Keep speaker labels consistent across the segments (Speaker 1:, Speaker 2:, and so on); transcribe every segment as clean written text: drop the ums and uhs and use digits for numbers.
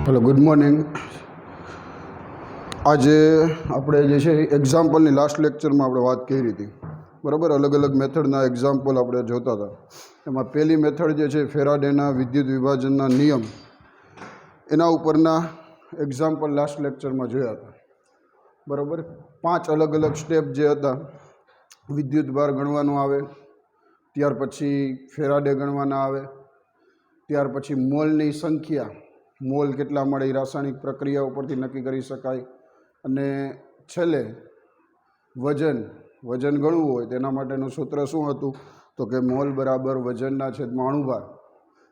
Speaker 1: Hello, good morning. આજે આપણે જે છે એક્ઝામ્પલની લાસ્ટ લેક્ચરમાં આપણે વાત કરી હતી, બરાબર. અલગ અલગ મેથડના એક્ઝામ્પલ આપણે જોતા હતા. એમાં પહેલી મેથડ જે છે ફેરાડેના વિદ્યુત વિભાજનના નિયમ, એના ઉપરના એક્ઝામ્પલ લાસ્ટ લેક્ચરમાં જોયા હતા, બરાબર. 5 અલગ અલગ સ્ટેપ જે હતા, વિદ્યુત ભાર ગણવાનો આવે, ત્યાર પછી ફેરાડે ગણવાના આવે, ત્યાર પછી મોલની સંખ્યા, મોલ કેટલા મળે એ રાસાયણિક પ્રક્રિયા ઉપરથી નક્કી કરી શકાય, અને છેલ્લે વજન ગણવું હોય તેના માટેનું સૂત્ર શું હતું, તો કે મોલ બરાબર વજનના છેદમાં અણુભાર,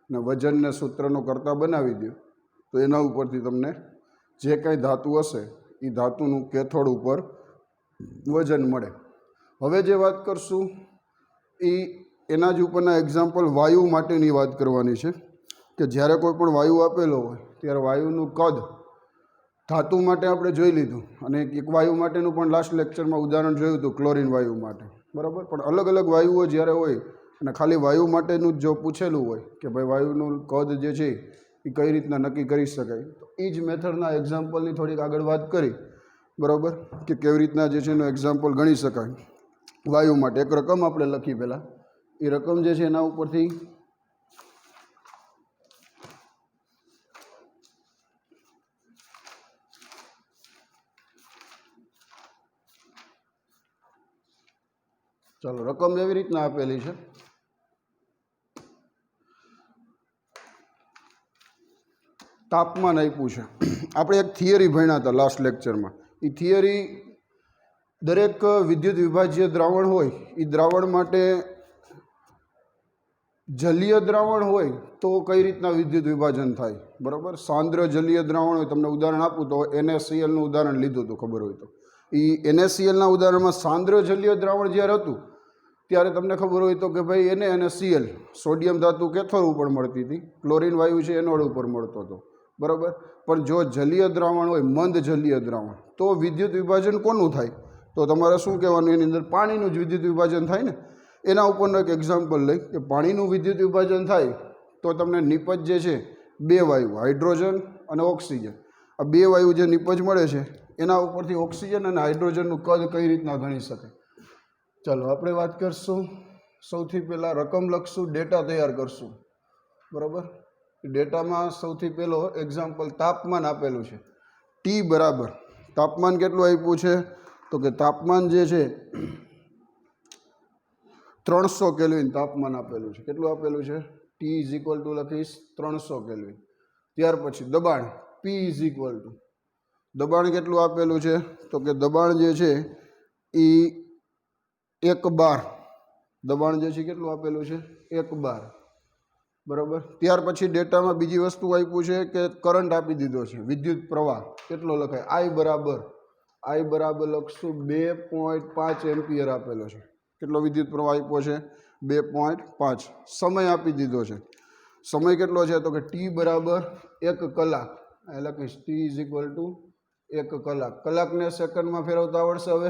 Speaker 1: અને વજનને સૂત્રનો કરતા બનાવી દો તો એના ઉપરથી તમને જે કાંઈ ધાતુ હશે એ ધાતુનું કેથોડ ઉપર વજન મળે. હવે જે વાત કરશું એના જ ઉપરના એક્ઝામ્પલ વાયુ માટેની વાત કરવાની છે, કે જ્યારે કોઈ પણ વાયુ આપેલો હોય ત્યારે વાયુનું કદ ધાતુ માટે આપણે જોઈ લીધું, અને એક વાયુ માટેનું પણ લાસ્ટ લેક્ચરમાં ઉદાહરણ જોયું હતું, ક્લોરીન વાયુ માટે, બરાબર. પણ અલગ અલગ વાયુઓ જ્યારે હોય અને ખાલી વાયુ માટેનું જ જો પૂછેલું હોય કે ભાઈ વાયુનું કદ જે છે એ કઈ રીતના નક્કી કરી શકાય, તો એ જ મેથડના એક્ઝામ્પલની થોડીક આગળ વાત કરી, બરાબર, કે કેવી રીતના જે છે એનું એક્ઝામ્પલ ગણી શકાય. વાયુ માટે એક રકમ આપણે લખી પહેલાં, એ રકમ જે છે એના ઉપરથી ચાલો, રકમ એવી રીતના આપેલી છે. તાપમાન આપ્યું છે. આપણે એક થિયરી ભણ્યા હતા લાસ્ટ લેક્ચરમાં. એ થિયરી દરેક વિદ્યુત વિભાજ્ય દ્રાવણ હોય એ દ્રાવણ માટે જલીય દ્રાવણ હોય તો કઈ રીતના વિદ્યુત વિભાજન થાય, બરાબર. સાંદ્ર જલીય દ્રાવણ હોય, તમને ઉદાહરણ આપું તો NaClનું ઉદાહરણ લીધું હતું, ખબર હોય તો. એ NaClના ઉદાહરણમાં સાંદ્ર જલીય દ્રાવણ જ્યારે હતું ત્યારે તમને ખબર હોય તો કે ભાઈ Na અને Cl, સોડિયમ ધાતુ કેથોડ ઉપર મળતી હતી, ક્લોરીન વાયુ છે એનોડ ઉપર મળતો હતો, બરાબર. પણ જો જલીય દ્રાવણ હોય, મંદ જલીય દ્રાવણ, તો વિદ્યુત વિભાજન કોનું થાય, તો તમારે શું કહેવાનું, એની અંદર પાણીનું જ વિદ્યુત વિભાજન થાય ને. એના ઉપરનો એક એક્ઝામ્પલ લઈ કે પાણીનું વિદ્યુત વિભાજન થાય તો તમને નિપજ જે છે 2 વાયુ, હાઇડ્રોજન અને ઓક્સિજન, આ 2 વાયુ જે નિપજ મળે છે એના ઉપરથી ઓક્સિજન અને હાઇડ્રોજનનું કદ કઈ રીતના ગણી શકાય. ચાલો, આપણે વાત કરશું. સૌથી પહેલાં રકમ લખશું, ડેટા તૈયાર કરશું, બરાબર. ડેટામાં સૌથી પહેલો એક્ઝામ્પલ તાપમાન આપેલું છે. ટી બરાબર તાપમાન કેટલું આપ્યું છે, તો કે તાપમાન જે છે 300 કેલ્વિન તાપમાન આપેલું છે. કેટલું આપેલું છે? ટી ઇઝ ઇક્વલ ટુ લખીશ 300 કેલ્વિન. ત્યાર પછી દબાણ પી ઇઝ ઇક્વલ ટુ, દબાણ કેટલું આપેલું છે, તો કે દબાણ જે છે એ 1 બાર, દબાણ જે છે કેટલું આપેલું છે 1 બાર, બરાબર. ત્યાર પછી ડેટામાં બીજી વસ્તુ આપ્યું છે કે કરંટ આપી દીધો છે, વિદ્યુત પ્રવાહ કેટલો લખાય, આઈ બરાબર લખશું 2.5 એમ્પિયર આપેલો છે. કેટલો વિદ્યુત પ્રવાહ આપ્યો છે? 2.5. સમય આપી દીધો છે, સમય કેટલો છે, તો કે ટી બરાબર 1 કલાક. એ લખીશ ટી ઇઝ ઇક્વલ ટુ 1 કલાક. કલાકને સેકન્ડમાં ફેરવતા આવડશે. હવે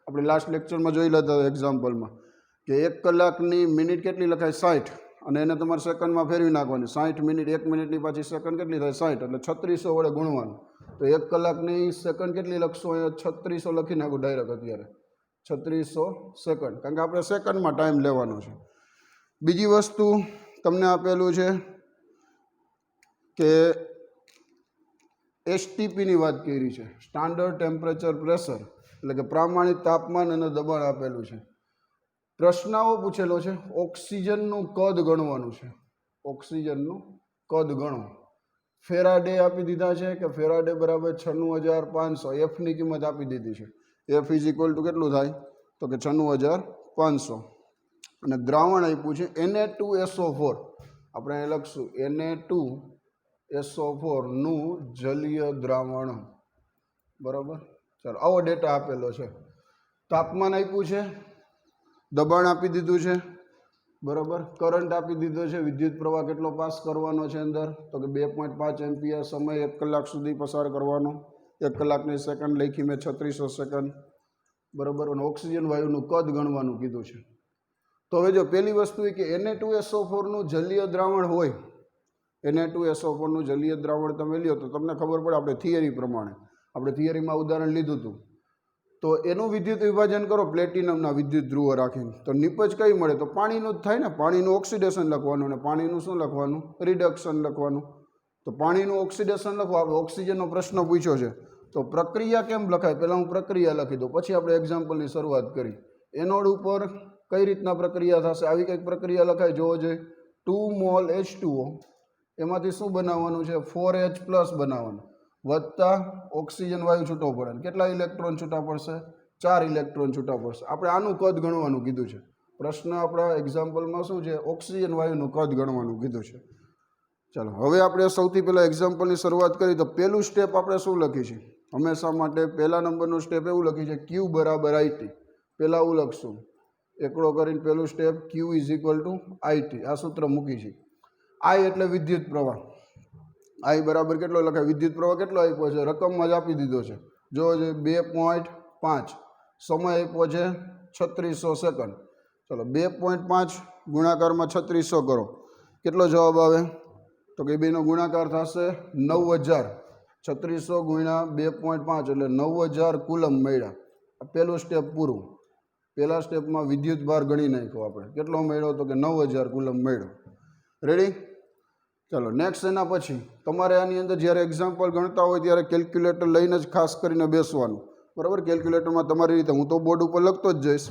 Speaker 1: આપણે લાસ્ટ લેક્ચરમાં જોઈ લેતા એક્ઝામ્પલમાં કે 1 કલાકની મિનિટ કેટલી લખાય 60, અને એને તમારે સેકન્ડમાં ફેરવી નાખવાની. 60 મિનિટ, 1 મિનિટની પાછી સેકન્ડ કેટલી થાય 60, એટલે 3600 વડે ગુણવાનું. તો 1 કલાકની સેકન્ડ કેટલી લખશો, અહીંયા 3600 લખી નાખું ડાયરેક્ટ અત્યારે, 3600 સેકન્ડ, કારણ કે આપણે સેકન્ડમાં ટાઈમ લેવાનો છે. બીજી વસ્તુ તમને આપેલું છે કે STPની વાત કરી છે, સ્ટાન્ડર્ડ ટેમ્પરેચર પ્રેશર, એટલે કે પ્રામાણિક તાપમાન અને દબાણ આપેલું છે. પ્રશ્નાઓ પૂછેલો છે, ઓક્સિજનનું કદ ગણવાનું છે, ઓક્સિજનનું કદ ગણો. ફેરાડે આપી દીધા છે કે ફેરાડે બરાબર 96500, એફની કિંમત આપી દીધી છે. એફ ઇઝ ઇક્વલ ટુ કેટલું થાય, તો કે 96500. અને દ્રાવણ આપ્યું છે Na2SO4, આપણે અહીં લખશું Na2SO4 નું જલીય દ્રાવણ, બરાબર. ચાલો, આવો ડેટા આપેલો છે. તાપમાન આપ્યું છે, દબાણ આપી દીધું છે, બરાબર. કરંટ આપી દીધો છે, વિદ્યુત પ્રવાહ કેટલો પાસ કરવાનો છે અંદર, તો કે 2.5 એમ્પિયર. સમય 1 કલાક સુધી પસાર કરવાનો, 1 કલાકની સેકન્ડ લખી મેં 3600 સેકન્ડ, બરાબર. અને ઓક્સિજન વાયુનું કદ ગણવાનું કીધું છે. તો હવે જો પહેલી વસ્તુ એ કે Na2SO4 નું જલીય દ્રાવણ હોય Na2SO4નું જલીય દ્રાવણ તમે લ્યો તો તમને ખબર પડે, આપણે થિયરી પ્રમાણે, આપણે થિયરીમાં ઉદાહરણ લીધું હતું, તો એનું વિદ્યુત વિભાજન કરો પ્લેટિનમના વિદ્યુત ધ્રુવો રાખીને, તો નિપજ કઈ મળે? તો પાણીનું જ થાય ને. પાણીનું ઓક્સિડેશન લખવાનું અને પાણીનું શું લખવાનું? રિડક્શન લખવાનું. તો પાણીનું ઓક્સિડેશન લખવા, આપણે ઓક્સિજનનો પ્રશ્ન પૂછ્યો છે, તો પ્રક્રિયા કેમ લખાય? પહેલાં હું પ્રક્રિયા લખી દઉં, પછી આપણે એક્ઝામ્પલની શરૂઆત કરી. એનોડ ઉપર કઈ રીતના પ્રક્રિયા થશે? આવી કંઈક પ્રક્રિયા લખાય, જોવો જોઈએ. 2 મોલ H2O, એમાંથી શું બનાવવાનું છે? 4H+ બનાવવાનું, વત્તા ઓક્સિજન વાયુ છૂટો પડે. કેટલા ઇલેક્ટ્રોન છૂટા પડશે? 4 ઇલેક્ટ્રોન છૂટા પડશે. આપણે આનું કદ ગણવાનું કીધું છે. પ્રશ્ન આપણા એક્ઝામ્પલમાં શું છે? ઓક્સિજન વાયુનું કદ ગણવાનું કીધું છે. ચાલો, હવે આપણે સૌથી પહેલાં એક્ઝામ્પલની શરૂઆત કરી. તો પહેલું સ્ટેપ આપણે શું લખી છે? હંમેશા માટે પહેલા નંબરનું સ્ટેપ એવું લખી છે, Q = IT. પહેલાં આવું લખશું, એકડો કરીને પહેલું સ્ટેપ, Q = IT. આ સૂત્ર મૂકી છે. I એટલે વિદ્યુત પ્રવાહ. I બરાબર કેટલો લખાય? વિદ્યુત પ્રવાહ કેટલો આપ્યો છે? રકમમાં જ આપી દીધો છે. જો 2.5. સમય આપ્યો છે 3600 સેકન્ડ. ચલો, 2.5 ગુણાકારમાં 3600 કરો. કેટલો જવાબ આવે? તો કે બેનો ગુણાકાર થશે 9000. 3600 ગુણ્યા 2.5 એટલે 9000 કુલમ મળ્યા. આ પહેલું સ્ટેપ પૂરું. પહેલા સ્ટેપમાં વિદ્યુત ભાર ગણી નાખ્યો આપણે. કેટલો મળ્યો? તો કે 9000 કુલમ મળ્યો. રેડી? ચાલો, નેક્સ્ટ. એના પછી તમારે આની અંદર જ્યારે એક્ઝામ્પલ ગણતા હોય ત્યારે કેલ્ક્યુલેટર લઈને જ ખાસ કરીને બેસવાનું, બરાબર? કેલ્ક્યુલેટરમાં તમારી રીતે, હું તો બોર્ડ ઉપર લખતો જ જઈશ,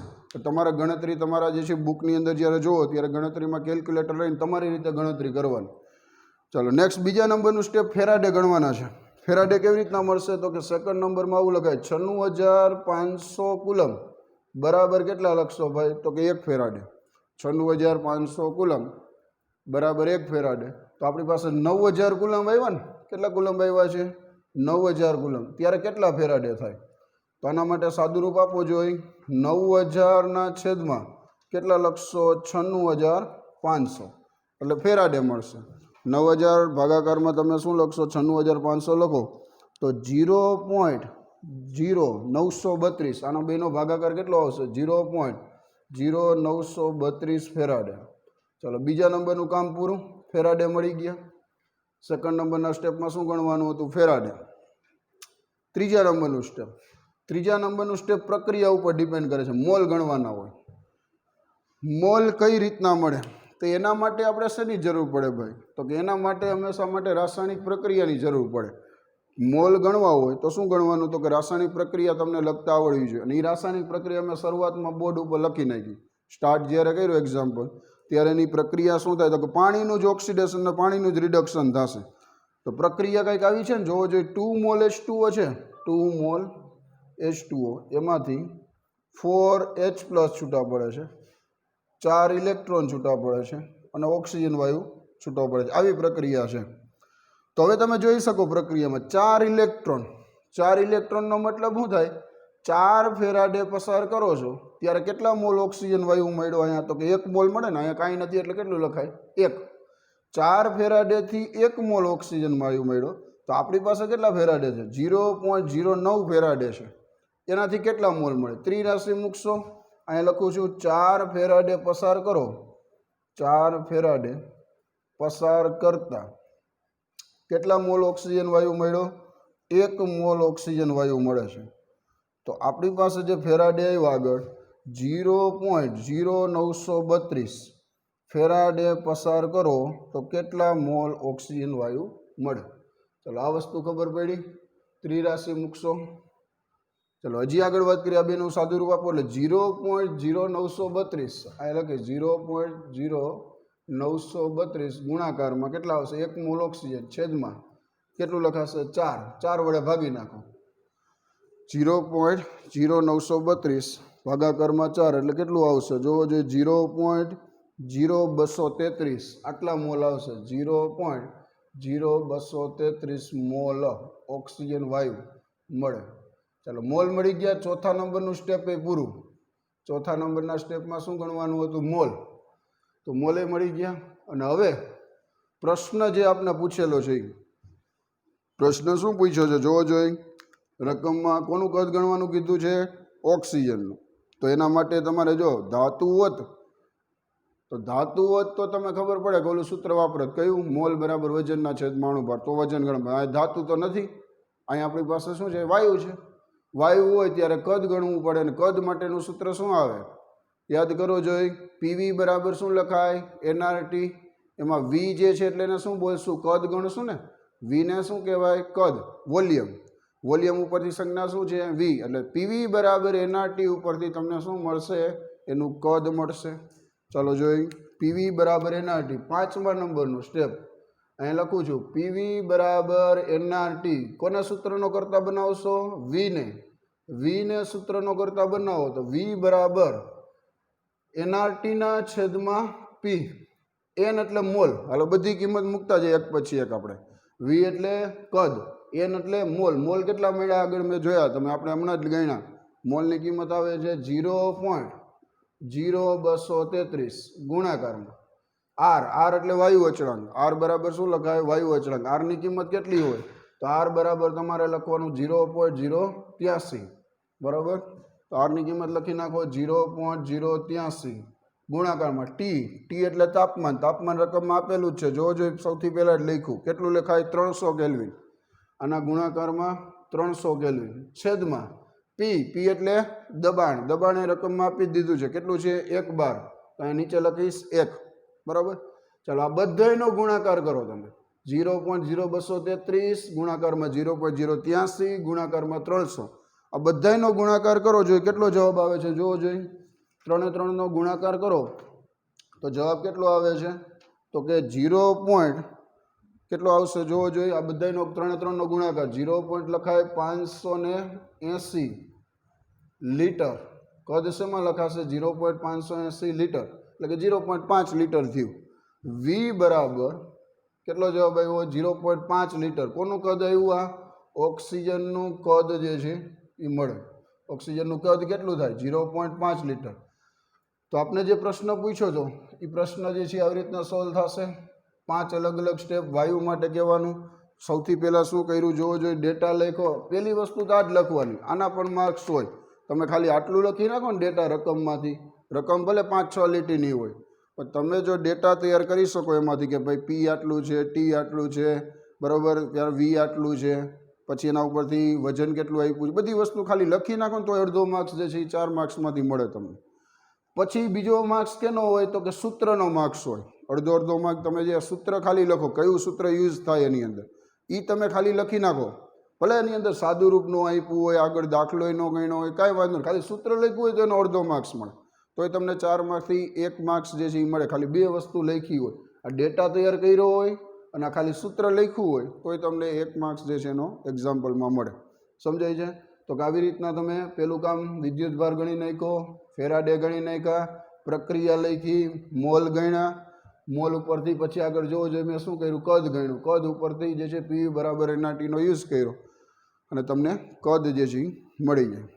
Speaker 1: તમારે ગણતરી તમારા જે છે બુકની અંદર જ્યારે જોવો ત્યારે ગણતરીમાં કેલ્ક્યુલેટર લઈને તમારી રીતે ગણતરી કરવાની. ચાલો, નેક્સ્ટ બીજા નંબરનું સ્ટેપ ફેરાડે ગણવાના છે. ફેરાડે કેવી રીતના મળશે? તો કે સેકન્ડ નંબરમાં આવું લખાય, 96500 કુલમ બરાબર કેટલા લખશો ભાઈ? તો કે 1 ફેરાડે. 96500 કુલમ બરાબર 1 ફેરાડે. તો આપણી પાસે 9000 કુલમ આવ્યા ને? કેટલા કુલમ આવ્યા છે? 9000 કુલમ. ત્યારે કેટલા ફેરાડે થાય? તો આના માટે સાદુરૂપ આપવો જોઈએ. 9000 કેટલા લખશો? 96500 એટલે ફેરાડે મળશે. 9000 ભાગાકારમાં તમે શું લખશો? 96500 લખો તો 0.0932. આનો બેનો ભાગાકાર કેટલો આવશે? 0.0932 ફેરાડે. ચાલો, બીજા નંબરનું કામ પૂરું. ફેરાડે મળી ગયા. સેકન્ડ નંબરના સ્ટેપમાં શું ગણવાનું હતું? ફેરાડે. ત્રીજા નંબરનું સ્ટેપ પ્રક્રિયા ઉપર ડિપેન્ડ કરે છે. મોલ ગણવાના હોય. મોલ કઈ રીતના મળે? તો એના માટે આપણે શેની જરૂર પડે ભાઈ? તો કે એના માટે હંમેશા માટે રાસાયણિક પ્રક્રિયાની જરૂર પડે. મોલ ગણવા હોય તો શું ગણવાનું? તો કે રાસાયણિક પ્રક્રિયા તમને લખતા આવડવી જોઈએ. અને એ રાસાયણિક પ્રક્રિયા મેં શરૂઆતમાં બોર્ડ ઉપર લખી નાખી. સ્ટાર્ટ જ્યારે કર્યું એક્ઝામ્પલ, ત્યારે એની પ્રક્રિયા શું થાય? તો કે પાણીનું જ ઓક્સિડેશન ને પાણીનું જ રિડક્શન થશે. તો પ્રક્રિયા કંઈક આવી છે ને, જોવો જોઈએ. 2 મોલ H2O છે, 2 મોલ H2O, એમાંથી 4H+ છૂટા પડે છે, 4 ઇલેક્ટ્રોન છૂટા પડે છે અને ઓક્સિજન વાયુ છૂટો પડે છે. આવી પ્રક્રિયા છે. તો હવે તમે જોઈ શકો પ્રક્રિયામાં 4 ઇલેક્ટ્રોનનો મતલબ શું થાય? 4 ફેરાડે પસાર કરો છો ત્યારે કેટલા મોલ ઓક્સિજન વાયુ મળ્યો? અહીંયા તો કે 1 મોલ મળે ને, અહીંયા કાંઈ નથી એટલે કેટલું લખાય? 1. 4 ફેરાડેથી 1 મોલ ઓક્સિજન વાયુ મળ્યો. તો આપણી પાસે કેટલા ફેરાડે છે? 0.09 ફેરાડે છે. એનાથી કેટલા મોલ મળે? ત્રિરાશિ મૂકશો. અહીંયા લખું છું 4 ફેરાડે પસાર કરો. 4 ફેરાડે પસાર કરતા કેટલા મોલ ઓક્સિજન વાયુ મળ્યો? 1 મોલ ઓક્સિજન વાયુ મળે છે. તો આપણી પાસે જે ફેરાડે આવ્યો આગળ 0.0932 ફેરાડે પસાર કરો તો કેટલા મોલ ઓક્સિજન વાયુ મળે? ચલો, આ વસ્તુ ખબર પડી. ત્રિરાશિ મૂકશો. ચલો, હજી આગળ વાત કરીએ. આ બેનું સાદું રૂપ આપો એટલે 0.0932 આ લખે 0.0932 ગુણાકારમાં કેટલા આવશે? 1 મોલ ઓક્સિજન છેદમાં કેટલું લખાશે? 4 વડે ભાગી નાખો. 0.0932 ભાગાકારમાં 4 એટલે કેટલું આવશે? જોવો જોઈએ. 0.0233 આટલા મોલ આવશે. 0.0233 મોલ ઓક્સિજન વાયુ મળે. ચાલો, મોલ મળી ગયા. ચોથા નંબરનું સ્ટેપ એ પૂરું. ચોથા નંબરના સ્ટેપમાં શું ગણવાનું હતું? મોલ. તો મોલે મળી ગયા. અને હવે પ્રશ્ન જે આપને પૂછેલો છે, પ્રશ્ન શું પૂછ્યો છે જોવો જોઈએ. રકમમાં કોનું કદ ગણવાનું કીધું છે? ઓક્સિજનનું. તો એના માટે તમારે જો ધાતુ હોત તો તો ધાતુ હોત તો તમે ખબર પડે કે ઓલું સૂત્ર વાપરત કયું મોલ બરાબર વજનના છેદમાં અણુ ભાર તો વજન ગણવું. આ ધાતુ તો નથી, અહીં આપણી પાસે શું છે વાયુ છે. વાયુ હોય ત્યારે કદ ગણવું પડે અને કદ માટેનું સૂત્ર શું આવે યાદ કરો જોઈ. પીવી બરાબર શું લખાય એનઆરટી. એમાં વી જે છે એટલે એને શું બોલશું કદ ગણશું ને. વીને શું કહેવાય કદ વોલ્યુમ. વોલ્યુમ ઉપરથી સંજ્ઞા શું છે વી એટલે પીવી બરાબર એનઆરટી ઉપરથી તમને શું મળશે એનું કદ મળશે. ચાલો જોઈ પીવી બરાબર એનઆરટી 5મા નંબરનું સ્ટેપ અહીં લખું છું પીવી બરાબર એનઆરટી કોના સૂત્રનો કરતા બનાવશો વીને સૂત્રનો કરતા બનાવો તો વી બરાબર એનઆરટીના છેદમાં પી. એન એટલે મોલ. હાલો બધી કિંમત મૂકતા જઈએ એક પછી એક આપણે. વી એટલે કદ, એન એટલે મોલ. મોલ કેટલા મળ્યા આગળ મેં જોયા તમે આપણે હમણાં જ ગણ્યા. મોલની કિંમત આવે છે 0.0233 ગુણાકારમાં આર એટલે વાયુ અચળાંક. આર બરાબર શું લખાય વાયુ અચળાંક. આરની કિંમત કેટલી હોય તો આર બરાબર તમારે લખવાનું 0.083 બરાબર. તો આરની કિંમત લખી નાખો 0.083 ગુણાકારમાં ટી એટલે તાપમાન. તાપમાન રકમમાં આપેલું જ છે જો સૌથી પહેલાં જ લખ્યું કેટલું લખાય 300 કેલ્વિન. આના ગુણાકારમાં 300 કેલ્વિન છેદમાં પી એટલે દબાણ. દબાણ એ રકમમાં આપી જ દીધું છે કેટલું છે 1 બાર. તો અહીં નીચે લખીશ 1 બરાબર. ચાલો આ બધાનો ગુણાકાર કરો તમે 0.0233 ગુણાકારમાં 0.083 ગુણાકારમાં 300. આ બધાનો ગુણાકાર કરો જોઈએ કેટલો જવાબ આવે છે જોવો જોઈએ. 3 એ 3નો ગુણાકાર કરો તો જવાબ કેટલો આવે છે તો કે 0. કેટલો આવશે જોવો જોઈએ. આ બધાનો 3 એ 3નો ગુણાકાર 0. લખાય 580 લીટર. કદ શેમાં લખાશે 0.580 લીટર એટલે કે 0.5 લીટર થયું. વી બરાબર કેટલો જવાબ આવ્યો 0.5 લીટર. કોનું કદ આવ્યું આ ઓક્સિજનનું કદ જે છે એ મળે. ઓક્સિજનનું કદ કેટલું થાય 0.5 લીટર. તો આપણે જે પ્રશ્ન પૂછ્યો હતો એ પ્રશ્ન જે છે આવી રીતના સોલ્વ થશે. 5 અલગ અલગ સ્ટેપ વાયુ માટે કહેવાનું. સૌથી પહેલાં શું કર્યું જોવો જોઈએ ડેટા લખો. પહેલી વસ્તુ તો આ જ લખવાની. આના પણ માર્ક્સ હોય. તમે ખાલી આટલું લખી નાખો ને ડેટા રકમમાંથી. રકમ ભલે 5-6 લીટીની હોય પણ તમે જો ડેટા તૈયાર કરી શકો એમાંથી કે ભાઈ પી આટલું છે ટી આટલું છે બરાબર ત્યારે વી આટલું છે પછી એના ઉપરથી વજન કેટલું આપ્યું છે બધી વસ્તુ ખાલી લખી નાખો ને તો અડધો માર્ક્સ જે છે એ 4 માર્ક્સમાંથી મળે તમને. પછી બીજો માર્ક્સ કેનો હોય તો કે સૂત્રનો માર્ક્સ હોય. અડધો માર્ક તમે જે સૂત્ર ખાલી લખો કયું સૂત્ર યુઝ થાય એની અંદર એ તમે ખાલી લખી નાખો. ભલે એની અંદર સાદું રૂપનું આપ્યું હોય આગળ દાખલો ન ગણ્યો હોય કાંઈ વાંધો નહીં. ખાલી સૂત્ર લખ્યું હોય તો એનો અડધો માર્ક્સ મળે. તોય તમને 4 માર્ક્સથી 1 માર્ક્સ જે છે એ મળે. ખાલી 2 વસ્તુ લખી હોય આ ડેટા તૈયાર કર્યો હોય અને ખાલી સૂત્ર લખ્યું હોય તોય તમને 1 માર્ક્સ જે છે એનો એક્ઝામ્પલમાં મળે. સમજાય છે. તો કે આવી રીતના તમે પહેલું કામ વિદ્યુતભાર ગણી નાખ્યો, ફેરાડે ગણી નાખ્યા, પ્રક્રિયા લખી, મોલ ગણ્યા. મોલ ઉપરથી પછી આગળ જોવો જોઈએ મેં શું કર્યું કદ ગણ્યું. કદ ઉપરથી જે છે પી બરાબર એનઆરટીનો યુઝ કર્યો અને તમને કદ જે છે મળી જાય.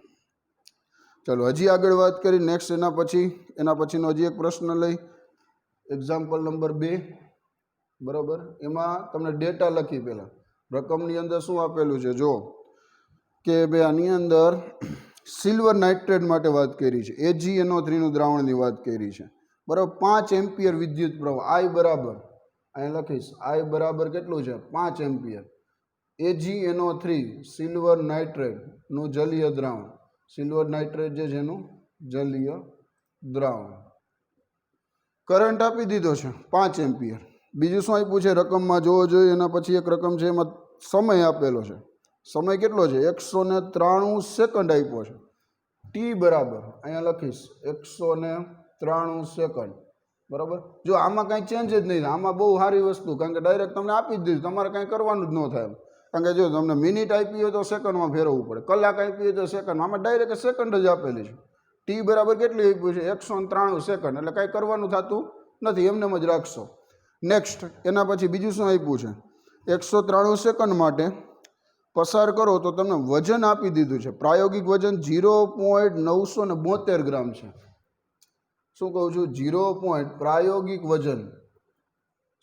Speaker 1: ચાલો હજી આગળ વાત કરી નેક્સ્ટ એના પછીનો હજી એક પ્રશ્ન લઈ એક્ઝામ્પલ નંબર 2 બરાબર. એમાં તમને ડેટા લખી પહેલાં રકમની અંદર શું આપેલું છે જો કે ભાઈ આની અંદર સિલ્વર નાઇટ્રેટ માટે વાત કરી છે. AgNO3નું દ્રાવણની વાત કરી છે બરાબર. 5 એમ્પિયર વિદ્યુત પ્રવાહ આઈ બરાબર અહીં લખીશ આઈ બરાબર કેટલું છે 5 એમ્પિયર. AgNO3 સિલ્વર નાઇટ્રેટનું જલીય દ્રાવણ. સિલ્વર નાઇટ્રેટ જે છે એનું જલીય દ્રાવણ. કરંટ આપી દીધો છે 5 એમ્પિયર. બીજું શું આપ્યું છે રકમમાં જોવો જોઈએ. એના પછી એક રકમ છે એમાં સમય આપેલો છે. સમય કેટલો છે 193 સેકન્ડ આપ્યો છે. ટી બરાબર અહીંયા લખીશ 193 સેકન્ડ બરાબર. જો આમાં કાંઈ ચેન્જ જ નહીં. આમાં બહુ સારી વસ્તુ કારણ કે ડાયરેક્ટ તમને આપી જ દીધું. તમારે કાંઈ કરવાનું જ ન થાય. કારણ કે જો તમને મિનિટ આપી હોય તો સેકન્ડમાં ફેરવવું પડે, કલાક આપી હોય તો સેકન્ડ. આમાં ડાયરેક્ટ સેકન્ડ જ આપેલી છે. ટી બરાબર કેટલી આપ્યું છે 193 સેકન્ડ એટલે કાંઈ કરવાનું થતું નથી. એમને જ રાખશો. નેક્સ્ટ એના પછી બીજું શું આપ્યું છે 193 સેકન્ડ માટે પસાર કરો તો તમને વજન આપી દીધું છે. પ્રાયોગિક વજન 0.972 ગ્રામ છે. શું કહું છું પ્રાયોગિક વજન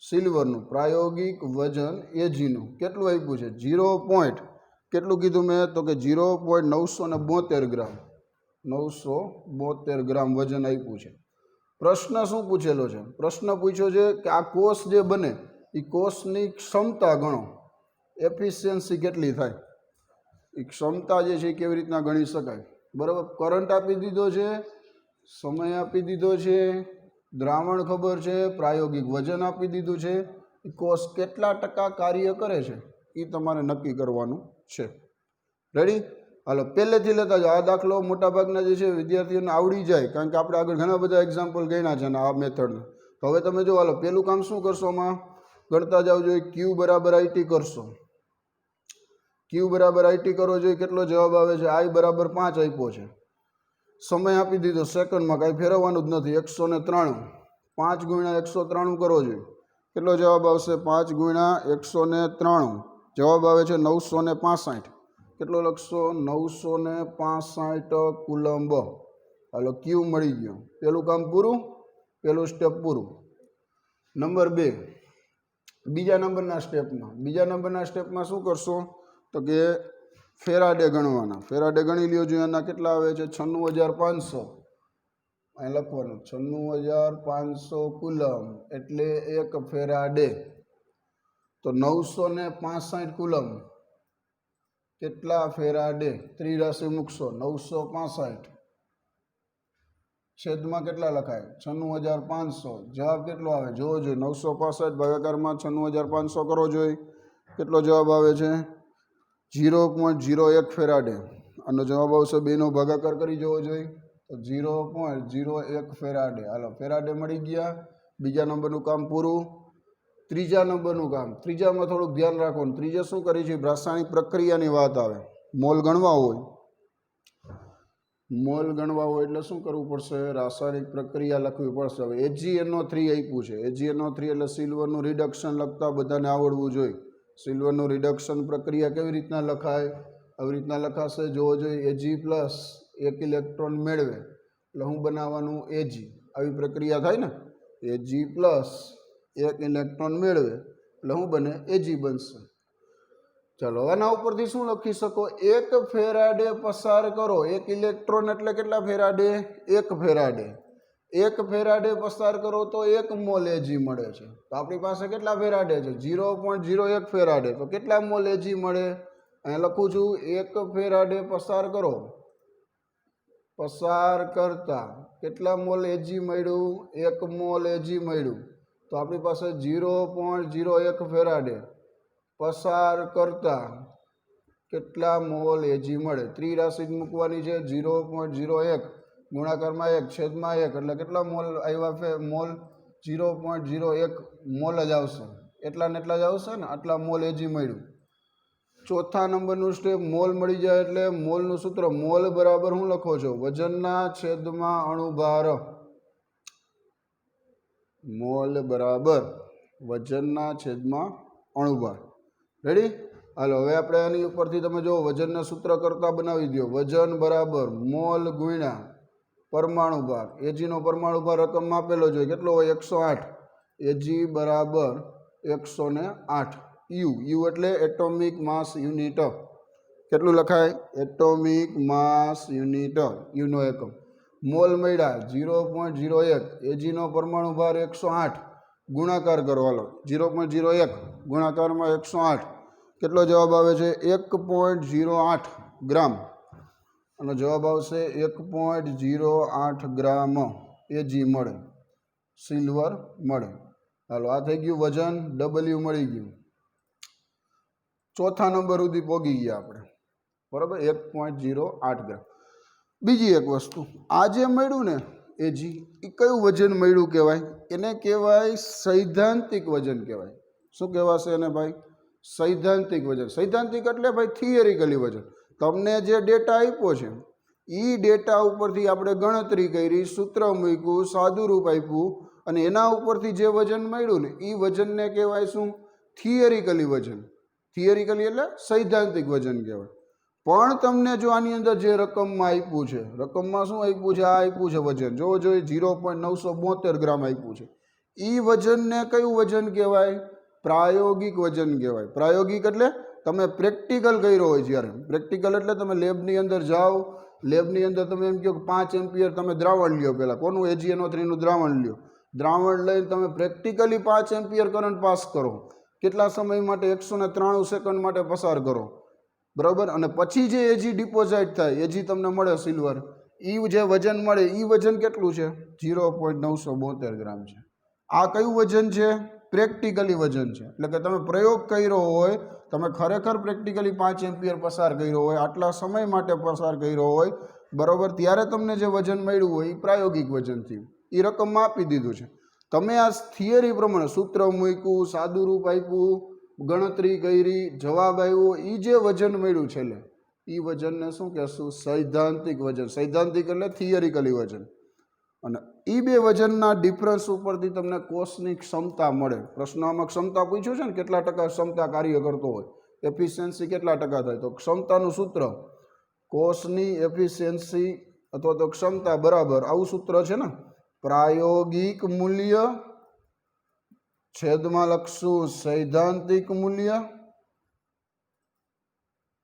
Speaker 1: સિલ્વરનું પ્રાયોગિક વજન Agનું કેટલું આપ્યું છે 0. કેટલું કીધું મેં તો કે 0.972 ગ્રામ. 972 ગ્રામ વજન આપ્યું છે. પ્રશ્ન શું પૂછેલો છે? પ્રશ્ન પૂછ્યો છે કે આ કોષ જે બને એ કોષની ક્ષમતા ગણો, એફિશિયન્સી કેટલી થાય, એ ક્ષમતા જે છે એ કેવી રીતના ગણી શકાય? બરાબર, કરંટ આપી દીધો છે, સમય આપી દીધો છે, દ્રાવણ ખબર છે, પ્રાયોગિક વજન આપી દીધું છે, એ કોષ કેટલા ટકા કાર્ય કરે છે એ તમારે નક્કી કરવાનું છે. રેડી? હાલો પહેલેથી લેતા જાઓ. આ દાખલો મોટાભાગના જે છે વિદ્યાર્થીઓને આવડી જાય, કારણ કે આપણે આગળ ઘણા બધા એક્ઝામ્પલ ગણ્યા છે ને આ મેથડને. તો હવે તમે જો હાલો પહેલું કામ શું કરશો? આમાં ગણતા જાવ જોઈએ. ક્યુ બરાબર આઈટી કરશો. ક્યુ બરાબર આઈટી કરો જોઈએ. કેટલો જવાબ આવે છે? આઈ બરાબર 5 આપ્યો છે. સમય આપી દીધો સેકન્ડમાં, કાંઈ ફેરવવાનું જ નથી, 193. 5 ગુણ્યા 193 કરો જોઈએ. કેટલો જવાબ આવશે? 5 ગુણ્યા 193 જવાબ આવે છે 965. કેટલો લખશો? 965 કુલંબ. હાલો ક્યુ મળી ગયો. પેલું કામ પૂરું, પેલું સ્ટેપ પૂરું. નંબર 2, બીજા નંબરના સ્ટેપમાં શું કરશો? તો કે ફેરાડે ગણવાના. ફેરાડે ગણી લ્યો જોઈએ. એના કેટલા આવે છે? 96500. અહીં લખવાનું 96500 કુલમ એટલે 1 ફેરાડે. તો 965 કુલમ કેટલા ફેરાડે? ત્રિરાશિ મૂકશો. 965 છેદમાં કેટલા લખાય? 96500. જવાબ કેટલો આવે જોવો જોઈએ. 965 ભાગાકારમાં 96500 કરો જોઈએ. કેટલો જવાબ આવે છે? 0.01 ફેરાડે. આનો જવાબ આવશે 2 નો ભાગાકાર કરી જોવો જોઈએ. તો 0.01 ફેરાડે. હાલો ફેરાડે મળી ગયા. બીજા નંબરનું કામ પૂરું. ત્રીજા નંબરનું કામ. ત્રીજામાં થોડુંક ધ્યાન રાખવાનું. ત્રીજે શું કરી છે? રાસાયણિક પ્રક્રિયાની વાત આવે. મોલ ગણવા હોય. મોલ ગણવા હોય એટલે શું કરવું પડશે? રાસાયણિક પ્રક્રિયા લખવી પડશે. હવે AgNO3 આપ્યું છે. AgNO3 એટલે સિલ્વરનું રિડક્શન લખતા બધાને આવડવું જોઈએ. સિલ્વરનું રિડક્શન પ્રક્રિયા કેવી રીતના લખાય? આવી રીતના લખાશે. જોવો જોઈએ. Ag પ્લસ 1 ઇલેક્ટ્રોન મેળવે એટલે શું બનાવવાનું? Ag. આવી પ્રક્રિયા થાય ને. Ag પ્લસ 1 ઇલેક્ટ્રોન મેળવે એટલે શું બને? Ag બનશે. ચાલો આના ઉપરથી શું લખી શકો? 1 ફેરાડે પસાર કરો. 1 ઇલેક્ટ્રોન એટલે કેટલા ફેરાડે? 1 ફેરાડે. 1 ફેરાડે પસાર કરો તો 1 મોલ Ag મળે છે. તો આપણી પાસે કેટલા ફેરાડે છે? 0.01 ફેરાડે. તો કેટલા મોલ Ag મળે? અહીં લખું છું 1 ફેરાડે પસાર કરો. પસાર કરતા કેટલા મોલ Ag મળ્યું? 1 મોલ Ag મળ્યું. તો આપણી પાસે 0.01 ફેરાડે પસાર કરતા કેટલા મોલ Ag મળે? ત્રિરાશિ મૂકવાની છે. 0.01 ગુણાકારમાં 1 છેદમાં 1 એટલે કેટલા મોલ આવ્યા? મોલ 0.01 મોલ જ આવશે. એટલા ને એટલા જ આવશે ને. આટલા મોલ Ag મળ્યું. ચોથા નંબરનું સ્ટેપ. મોલ મળી જાય એટલે મોલનું સૂત્ર. મોલ બરાબર શું લખો છો? વજનના છેદમાં અણુભાર. મોલ બરાબર વજનના છેદમાં અણુભાર. રેડી? હાલો હવે આપણે આની ઉપરથી તમે જો વજનના સૂત્ર કરતા બનાવી દો. વજન બરાબર મોલ ગુણ્યા પરમાણુ ભાર. Agનો પરમાણુ ભાર રકમમાં આપેલો જોઈએ. કેટલો હોય? 108. Ag બરાબર 108. યુ એટલે એટોમિક માસ યુનિટ. કેટલું લખાય? એટોમિક માસ યુનિટ. યુનો એકમ. મોલ મળ્યા 0.01. Agનો પરમાણુ ભાર 108. ગુણાકાર કરો. હાલો 0.01 ગુણાકારમાં 108. કેટલો જવાબ આવે છે? 1.08 ગ્રામ. અને જવાબ આવશે 1.08 ગ્રામ Ag મળે. સિલ્વર મળે. હાલો આ થઈ ગયું વજન. W મળી ગયું. ચોથા નંબર સુધી પહોંચી ગયા આપણે. બરાબર? 1.08 ગ્રામ. બીજી એક વસ્તુ, આ જે મળ્યું ને Ag, એ કયું વજન મળ્યું કહેવાય? એને કહેવાય સૈદ્ધાંતિક વજન કહેવાય. શું કહેવાશે એને ભાઈ? સૈદ્ધાંતિક વજન. સૈદ્ધાંતિક એટલે ભાઈ થિયરિકલી વજન. તમને જે ડેટા આપ્યો છે એ ડેટા ઉપરથી આપણે ગણતરી કરી, સૂત્ર મૂક્યું, સાદું રૂપ આપ્યું અને એના ઉપરથી જે વજન મળ્યું ને એ વજનને કહેવાય શું? થિયરિકલી વજન. થિયરિકલી એટલે સૈદ્ધાંતિક વજન કહેવાય. પણ તમને જો આની અંદર જે રકમમાં આપ્યું છે, રકમમાં શું આપ્યું છે? આ આપ્યું છે વજન. જોવો જોઈએ 0.972 ગ્રામ આપ્યું છે. એ વજનને કયું વજન કહેવાય? પ્રાયોગિક વજન કહેવાય. પ્રાયોગિક એટલે તમે પ્રેક્ટિકલ કર્યો હોય. જ્યારે પ્રેક્ટિકલ એટલે તમે લેબની અંદર જાઓ, લેબની અંદર તમે એમ કહો કે 5 એમ્પિયર તમે દ્રાવણ લ્યો, પહેલાં કોનું AgNO3નું દ્રાવણ લ્યો, દ્રાવણ લઈને તમે પ્રેક્ટિકલી 5 એમ્પિયર કરંટ પાસ કરો, કેટલા સમય માટે? 193 સેકન્ડ માટે પસાર કરો, બરાબર. અને પછી જે Ag ડિપોઝાઇટ થાય, Ag તમને મળે સિલ્વર, એ જે વજન મળે એ વજન કેટલું છે? 0.972 ગ્રામ છે. આ કયું વજન છે? પ્રેક્ટિકલી વજન છે. એટલે કે તમે પ્રયોગ કર્યો હોય, તમે ખરેખર પ્રેક્ટિકલી 5 એમ્પિયર પસાર કર્યો હોય, આટલા સમય માટે પસાર કર્યો હોય, બરાબર, ત્યારે તમને જે વજન મળ્યું હોય એ પ્રાયોગિક વજન થયું, એ રકમમાં આપી દીધું છે. તમે આ થિયરી પ્રમાણે સૂત્ર મૂક્યું, સાદું રૂપ આપ્યું, ગણતરી કરી, જવાબ આવ્યો, એ જે વજન મળ્યું છેલ્લે, એ વજનને શું કહેશું? સૈદ્ધાંતિક વજન. સૈદ્ધાંતિક એટલે થિયરિકલી વજન. અને એ બે વજનના ડિફરન્સ ઉપરથી તમને કોષની ક્ષમતા મળે. પ્રશ્નમાં ક્ષમતા પૂછ્યું છે ને, કેટલા ટકા ક્ષમતા કાર્ય કરતો હોય, એફિશિયન્સી કેટલા ટકા થાય, તો ક્ષમતાનું સૂત્ર કોષની એફિશિયન્સી અથવા તો ક્ષમતા બરાબર આવું સૂત્ર છે ને, પ્રાયોગિક મૂલ્ય છેદમાં લખશું સૈદ્ધાંતિક મૂલ્ય,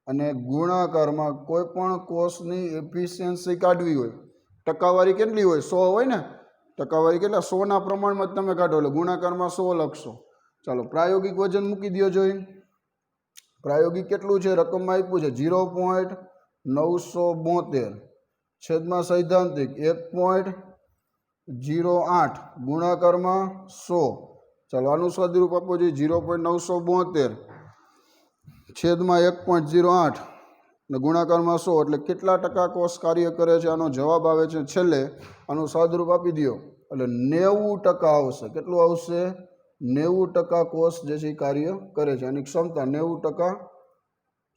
Speaker 1: અને ગુણાકારમાં કોઈ પણ કોષની એફિશિયન્સી કાઢવી હોય, ટકાવારી કેટલી હોય? 100 હોય ને, ટકાવારી કેટલા? 100ના પ્રમાણમાં જ તમે કાઢો, એટલે ગુણાકારમાં 100 લખશો. ચાલો પ્રાયોગિક વજન મૂકી દો જોઈ. પ્રાયોગિક કેટલું છે? રકમમાં આપ્યું છે 0.972 છેદમાં સૈદ્ધાંતિક 1.08 ગુણાકારમાં 100. ચાલો આનું સ્વરૂપ આપવું જોઈએ 0.972 છેદમાં 1.08 ને ગુણાકારમાં 100, એટલે કેટલા ટકા કોષ કાર્ય કરે છે? આનો જવાબ આવે છે છેલ્લે. આનું સાદુરૂપ આપી દો એટલે 90% આવશે. કેટલું આવશે? 90% કોષ જે છે કાર્ય કરે છે. આની ક્ષમતા 90%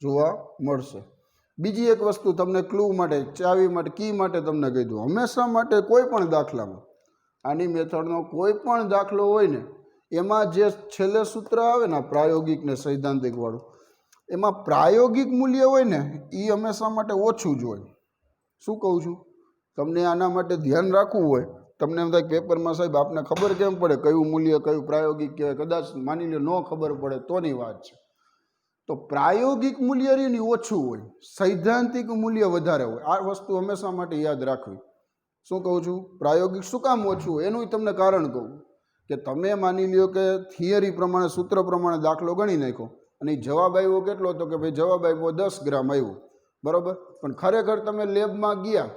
Speaker 1: જોવા મળશે. બીજી એક વસ્તુ તમને ક્લુ માટે, ચાવી માટે, કી માટે તમને કહી દઉં. હંમેશા માટે કોઈ પણ દાખલામાં, આની મેથડનો કોઈ પણ દાખલો હોય ને, એમાં જે છેલ્લે સૂત્ર આવે ને પ્રાયોગિક ને સૈદ્ધાંતિક વાળું, એમાં પ્રાયોગિક મૂલ્ય હોય ને એ હંમેશા માટે ઓછું જ હોય. શું કહું છું તમને? આના માટે ધ્યાન રાખવું હોય. તમને એમ થાય પેપરમાં સાહેબ આપને ખબર કેમ પડે કયું મૂલ્ય કયું પ્રાયોગિક કહેવાય? કદાચ માની લો ન ખબર પડે તોની વાત છે. તો પ્રાયોગિક મૂલ્ય એની ઓછું હોય, સૈદ્ધાંતિક મૂલ્ય વધારે હોય. આ વસ્તુ હંમેશા માટે યાદ રાખવી. શું કહું છું? પ્રાયોગિક શું કામ ઓછું હોય એનું તમને કારણ કહું કે તમે માની લ્યો કે થિયરી પ્રમાણે, સૂત્ર પ્રમાણે દાખલો ગણી નાખો અને જવાબ આવ્યો કેટલો? તો કે ભાઈ જવાબ આવ્યો 10 ગ્રામ આવ્યો, બરાબર. પણ ખરેખર તમે લેબમાં ગયા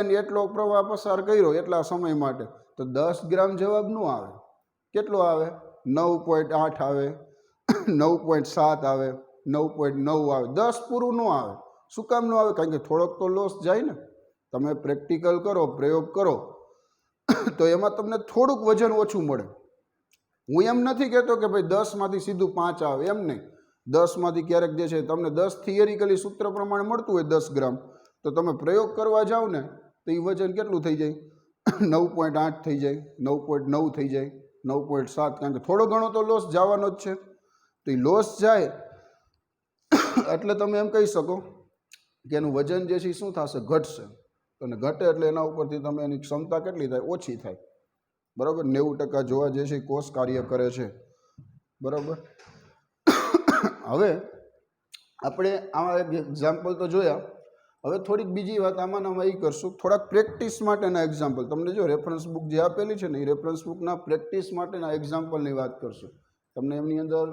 Speaker 1: ને એટલો પ્રવાહ પસાર કર્યો એટલા સમય માટે, તો 10 ગ્રામ જવાબ ન આવે. કેટલો આવે? 9.8 આવે, 9.7 આવે, 9.9 આવે, 10 પૂરું ન આવે. શું કામ ન આવે? કારણ કે થોડોક તો લોસ જાય ને. તમે પ્રેક્ટિકલ કરો, પ્રયોગ કરો તો એમાં તમને થોડુંક વજન ઓછું મળે. હું એમ નથી કહેતો કે ભાઈ 10માંથી સીધું 5 આવે, એમ નહીં. 10માંથી ક્યારેક જે છે તમને 10 થિયરિકલી સૂત્ર પ્રમાણે મળતું હોય 10 ગ્રામ, તો તમે પ્રયોગ કરવા જાઓ ને તો એ વજન કેટલું થઈ જાય? 9.8 થઈ જાય, 9.9 થઈ જાય, 9.7. કારણ કે થોડો ઘણો તો લોસ જવાનો જ છે. તો એ લોસ જાય એટલે તમે એમ કહી શકો કે એનું વજન જે છે શું થશે? ઘટશે. અને ઘટે એટલે એના ઉપરથી તમે એની ક્ષમતા કેટલી થાય? ઓછી થાય, બરાબર. 90% જોવા જે છે કોષ કાર્ય કરે છે, બરાબર. હવે આપણે આમાં એક એક્ઝામ્પલ તો જોયા. હવે થોડીક બીજી વાત આમાં એ કરશું, થોડાક પ્રેક્ટિસ માટેના એક્ઝામ્પલ. તમને જો રેફરન્સ બુક જે આપેલી છે ને, એ રેફરન્સ બુકના પ્રેક્ટિસ માટેના એક્ઝામ્પલની વાત કરશું. તમને એમની અંદર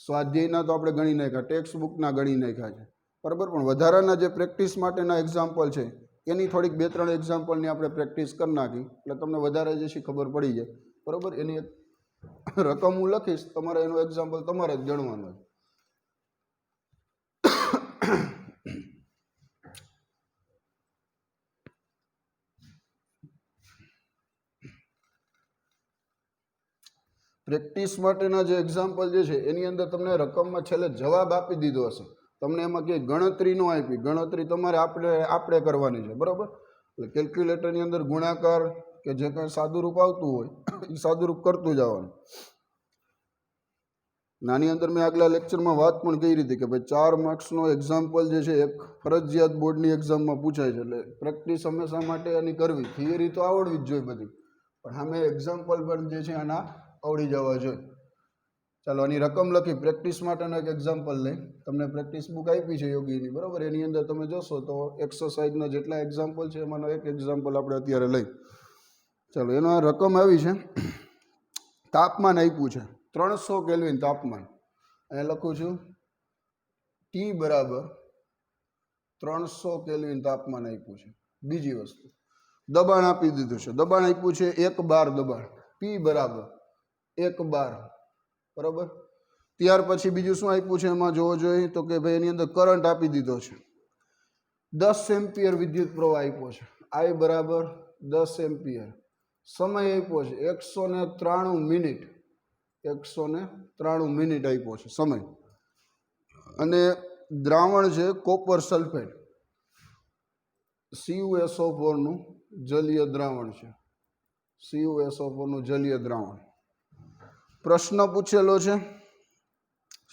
Speaker 1: સ્વાધ્યાયના તો આપણે ગણી નાખ્યા, ટેક્સ્ટ બુકના ગણી નાખ્યા છે, બરાબર. પણ વધારાના જે પ્રેક્ટિસ માટેના એક્ઝામ્પલ છે એની થોડીક 2-3 એક્ઝામ્પલની આપણે પ્રેક્ટિસ કરી નાખી એટલે તમને વધારે જે છે ખબર પડી જાય, બરાબર. એની એક રકમ હું લખીશ, તમારે એનું એક્ઝામ્પલ તમારે જ ગણવાનું. પ્રેક્ટિસ માટેના જે એક્ઝામ્પલ જે છે એની અંદર તમને રકમમાં છેલ્લે જવાબ આપી દીધો હશે. તમને એમાં કંઈ ગણતરી ન આપી, ગણતરી તમારે આપણે કરવાની છે, બરાબર. એટલે કેલ્ક્યુલેટરની અંદર ગુણાકાર કે જે કંઈ સાદુરૂપ આવતું હોય એ સાદુરૂપ કરતું જવાનું. નાની અંદર મેં આગલા લેક્ચરમાં વાત પણ કરી હતી કે ભાઈ 4 માર્ક્સનો એક્ઝામ્પલ જે છે એક ફરજિયાત બોર્ડની એક્ઝામમાં પૂછાય છે. એટલે પ્રેક્ટિસ હંમેશા માટે એની કરવી. થિયરી તો આવડવી જ જોઈએ બધી, પણ સામે એક્ઝામ્પલ પણ જે છે આના આવડી જવા જોઈએ. ચાલો આની રકમ લખી. પ્રેક્ટિસ માટેનો એક એક્ઝામ્પલ લઈ. તમને પ્રેક્ટિસ બુક આપી છે યોગીની, બરાબર? એની અંદર તમે જોશો તો એક્સરસાઇઝના જેટલા એક્ઝામ્પલ છે એમાંનો એક એક્ઝામ્પલ આપણે અત્યારે લઈ. ચાલો એનો રકમ આવી છે. તાપમાન આપ્યું છે 300 કેલ્વિન તાપમાન. અહીંયા લખું છું ટી બરાબર 300 કેલ્વિન તાપમાન આપ્યું છે. બીજી વસ્તુ દબાણ આપી દીધું છે. દબાણ આપ્યું છે 1 બાર દબાણ. પી બરાબર 1 બાર, બરાબર? ત્યાર પછી બીજું શું આપ્યું છે એમાં જોવો જોઈએ તો કે ભાઈ એની અંદર કરંટ આપી દીધો છે 10 એમ્પિયર વિદ્યુત પ્રવાહ આપ્યો છે. આઈ બરાબર 10 એમ્પિયર. સમય આપ્યો છે 193 મિનિટ. 193 મિનિટ આપ્યો છે સમય. અને દ્રાવણ છે કોપર સલ્ફેટ, CuSO4 નું જલીય દ્રાવણ છે. CuSO4 નું જલીય દ્રાવણ. પ્રશ્ન પૂછેલો છે.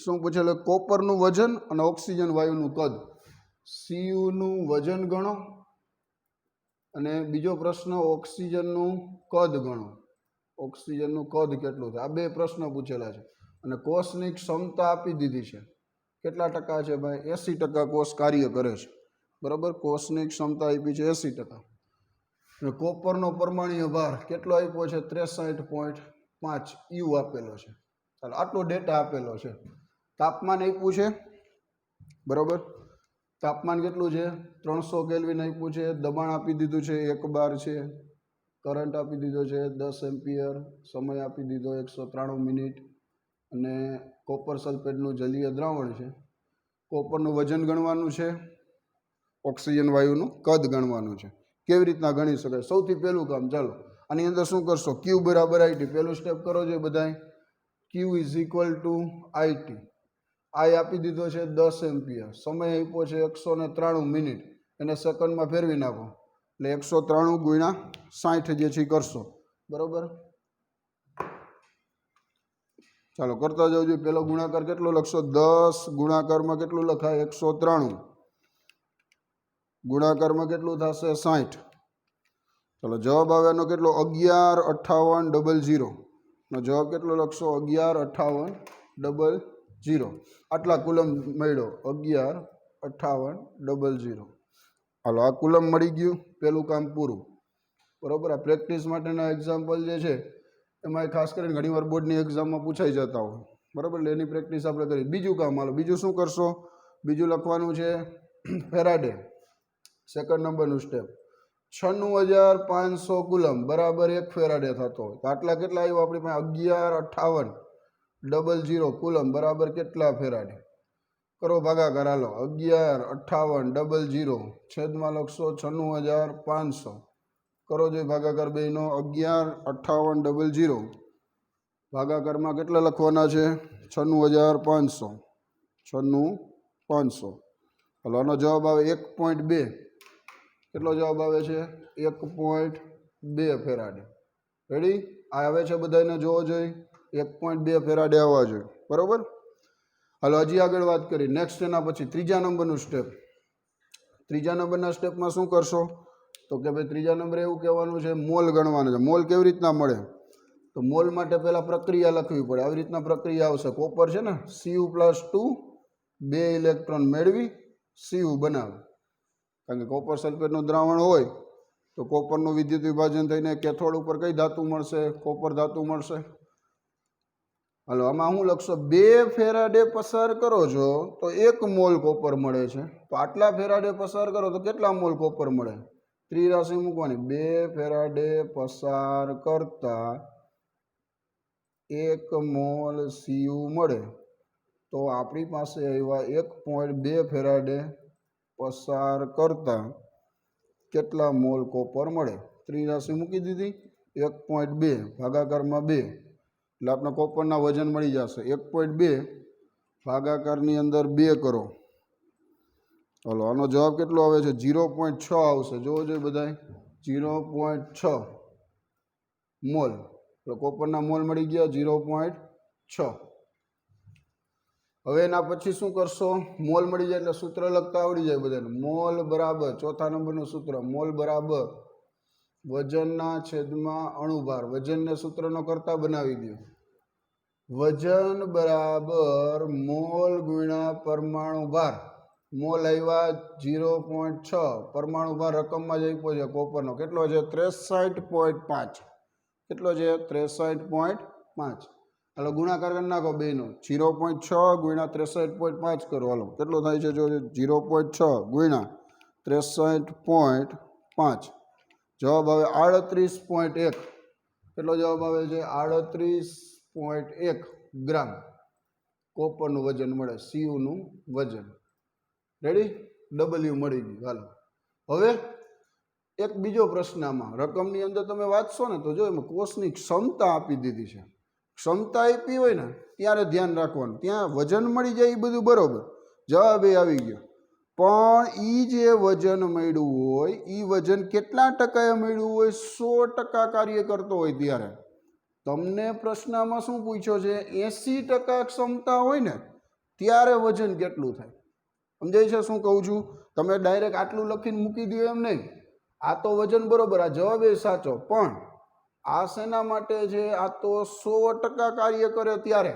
Speaker 1: શું પૂછેલો? કોપરનું વજન અને ઓક્સિજન વાયુનું કદ. Cu નું વજન ગણો અને બીજો પ્રશ્ન ઓક્સિજનનું કદ ગણો. ઓક્સિજનનું કદ કેટલું છે? આ બે પ્રશ્ન પૂછેલા છે. અને કોષની ક્ષમતા આપી દીધી છે. કેટલા ટકા છે ભાઈ? 80% કોષ કાર્ય કરે છે, બરાબર? કોષની ક્ષમતા આપી છે 80%. અને કોપરનો પરમાણ્વીય ભાર કેટલો આપ્યો છે? 63.5 યુ આપેલો છે. ચાલો આટલો ડેટા આપેલો છે. તાપમાન આપ્યું છે, બરાબર? તાપમાન કેટલું છે? 300 કેલ્વિન આપ્યું છે. દબાણ આપી દીધું છે 1 બાર છે. કરંટ આપી દીધો છે 10 એમ્પિયર. સમય આપી દીધો 193 મિનિટ. અને કોપર સલ્ફેટનું જલીય દ્રાવણ છે. કોપરનું વજન ગણવાનું છે. ઓક્સિજન વાયુનું કદ ગણવાનું છે. કેવી રીતના ગણી શકાય? સૌથી પહેલું કામ, ચાલો આની અંદર શું કરશો? ક્યુ બરાબર આઈટી. પહેલું સ્ટેપ કરો છો બધાય. ક્યુ ઇઝ ઇક્વલ ટુ આઈટી. આઈ આપી દીધો છે 10 એમ્પિયર. સમય આપ્યો છે 193 મિનિટ. એને સેકન્ડમાં ફેરવી નાખો એટલે 193 ગુણ્યા 60 જે છે એ કરશો, બરાબર? ચાલો કરતા જાવ જોઈએ. પેલો ગુણાકાર કેટલો લખશો? 10 ગુણાકારમાં કેટલું લખાય? 193. ગુણાકારમાં કેટલું થશે? 60. ચાલો જવાબ આવે એનો કેટલો? 115800. નો જવાબ કેટલો લખશો? 115800. આટલા કુલમ મળ્યો. 115800. હાલો આ કુલમ મળી ગયું. પેલું કામ પૂરું, બરાબર? આ પ્રેક્ટિસ માટેના એક્ઝામ્પલ જે છે એમાં ખાસ કરીને ઘણીવાર બોર્ડની એક્ઝામમાં પૂછાઈ જતા હોય, બરાબર? એટલે એની પ્રેક્ટિસ આપણે કરી. બીજું કામ, હાલો બીજું શું કરશો? બીજું લખવાનું છે ફેરાડે. સેકન્ડ નંબરનું સ્ટેપ. 96500 કુલમ બરાબર 1 ફેરાડે થતો હોય તો આટલા કેટલા આવ્યું આપણી પાસે? 115800 કુલમ બરાબર કેટલા ફેરાડે? કરો ભાગાકાર. હાલો 115800 છેદમાં લખશો 96500. કરો જોઈએ ભાગાકાર બેનો. 115800 ભાગાકારમાં કેટલા લખવાના છે? 96500. 96500. હાલો આનો જવાબ આવે 1.2. કેટલો જવાબ આવે છે? 1.2 ફેરાડે. રેડી? આ આવે છે બધાને જોવો જોઈએ. 1.2 ફેરાડે આવવા જોઈએ, બરાબર? હાલો હજી આગળ વાત કરી. નેક્સ્ટ એના પછી ત્રીજા નંબરનું સ્ટેપ. ત્રીજા નંબરના સ્ટેપમાં શું કરશો તો કે ભાઈ ત્રીજા નંબરે એવું કહેવાનું છે મોલ ગણવાનું છે. મોલ કેવી રીતના મળે? તો મોલ માટે પહેલાં પ્રક્રિયા લખવી પડે. આવી રીતના પ્રક્રિયા આવશે. કોપર છે ને, Cu+2 2 ઇલેક્ટ્રોન મેળવી Cu બનાવે. કારણ કે કોપર સલ્ફેટનું દ્રાવણ હોય તો કોપરનું વિદ્યુત વિભાજન થઈને કેથોડ ઉપર કઈ ધાતુ મળશે? કોપર ધાતુ મળશે. હાલો આમાં શું લખશો? 2 ફેરાડે પસાર કરો છો તો 1 મોલ કોપર મળે છે. તો આટલા ફેરાડે પસાર કરો તો કેટલા મોલ કોપર મળે? ત્રિરાશિ મૂકવાની. 2 ફેરાડે પસાર કરતા 1 મોલ Cu મળે. તો આપણી પાસે આવ્યા 1.2 ફેરાડે પસાર કરતા કેટલા મોલ કોપર મળે? ત્રિરાશિ મૂકી દીધી. 1.2 ભાગાકારમાં 2 એટલે આપણે કોપરના વજન મળી જશે. 1.2 ભાગાકારની અંદર 2 કરો. હાલો આનો જવાબ કેટલો આવે છે? 0.6 આવશે. જોવો જોઈએ બધાય. 0.6 મોલ. એટલે કોપરના મોલ મળી ગયા 0.6. હવે એના પછી શું કરશો? મોલ મળી જાય એટલે સૂત્ર લખતા આવડી જાય બધાને. મોલ બરાબર, ચોથા નંબરનું સૂત્ર, મોલ બરાબર વજનના છેદમાં અણુભાર. વજનને સૂત્રનો કરતા બનાવી દો. વજન બરાબર મોલ ગુણ્યા પરમાણુ ભાર. મોલ આવ્યા 0.6, પરમાણુ ભાર રકમમાં જ આપ્યો છે કોપરનો. કેટલો છે? 63.5. કેટલો છે? 63.5. હાલો ગુણાકાર કરી નાખો બેનો. 0.6 ગુણ્યા 63.5 કરો. હાલો કેટલો થાય છે? જો 0.6 ગુણ્યા 63.5. જવાબ આવે 38.1. કેટલો જવાબ આવે છે? 38.1 ગ્રામ કોપરનું વજન મળે. સીયુનું વજન. રેડી? ડબલ્યુ મળી ગયું. હાલો હવે એક બીજો પ્રશ્ન આમાં રકમની અંદર તમે વાંચશો ને તો જો એમાં કોષની ક્ષમતા આપી દીધી છે. ક્ષમતા આપી હોય ને ત્યારે ધ્યાન રાખવાનું. ત્યાં વજન મળી જાય એ બધું બરોબર, જવાબ એ આવી ગયો. પણ એ જે વજન મળ્યું હોય એ વજન કેટલા ટકાએ મળ્યું હોય? 100% કાર્ય કરતો હોય ત્યારે. તમને પ્રશ્નમાં શું પૂછ્યો છે? 80% ક્ષમતા હોય ને ત્યારે વજન કેટલું થાય? સમજાય છે શું કહું છું? તમે ડાયરેક્ટ આટલું લખીને મૂકી દો એમ નહીં. આ તો વજન બરોબર, આ જવાબ એ સાચો, પણ આ શેના માટે છે? આ તો 100% કાર્ય કરે ત્યારે.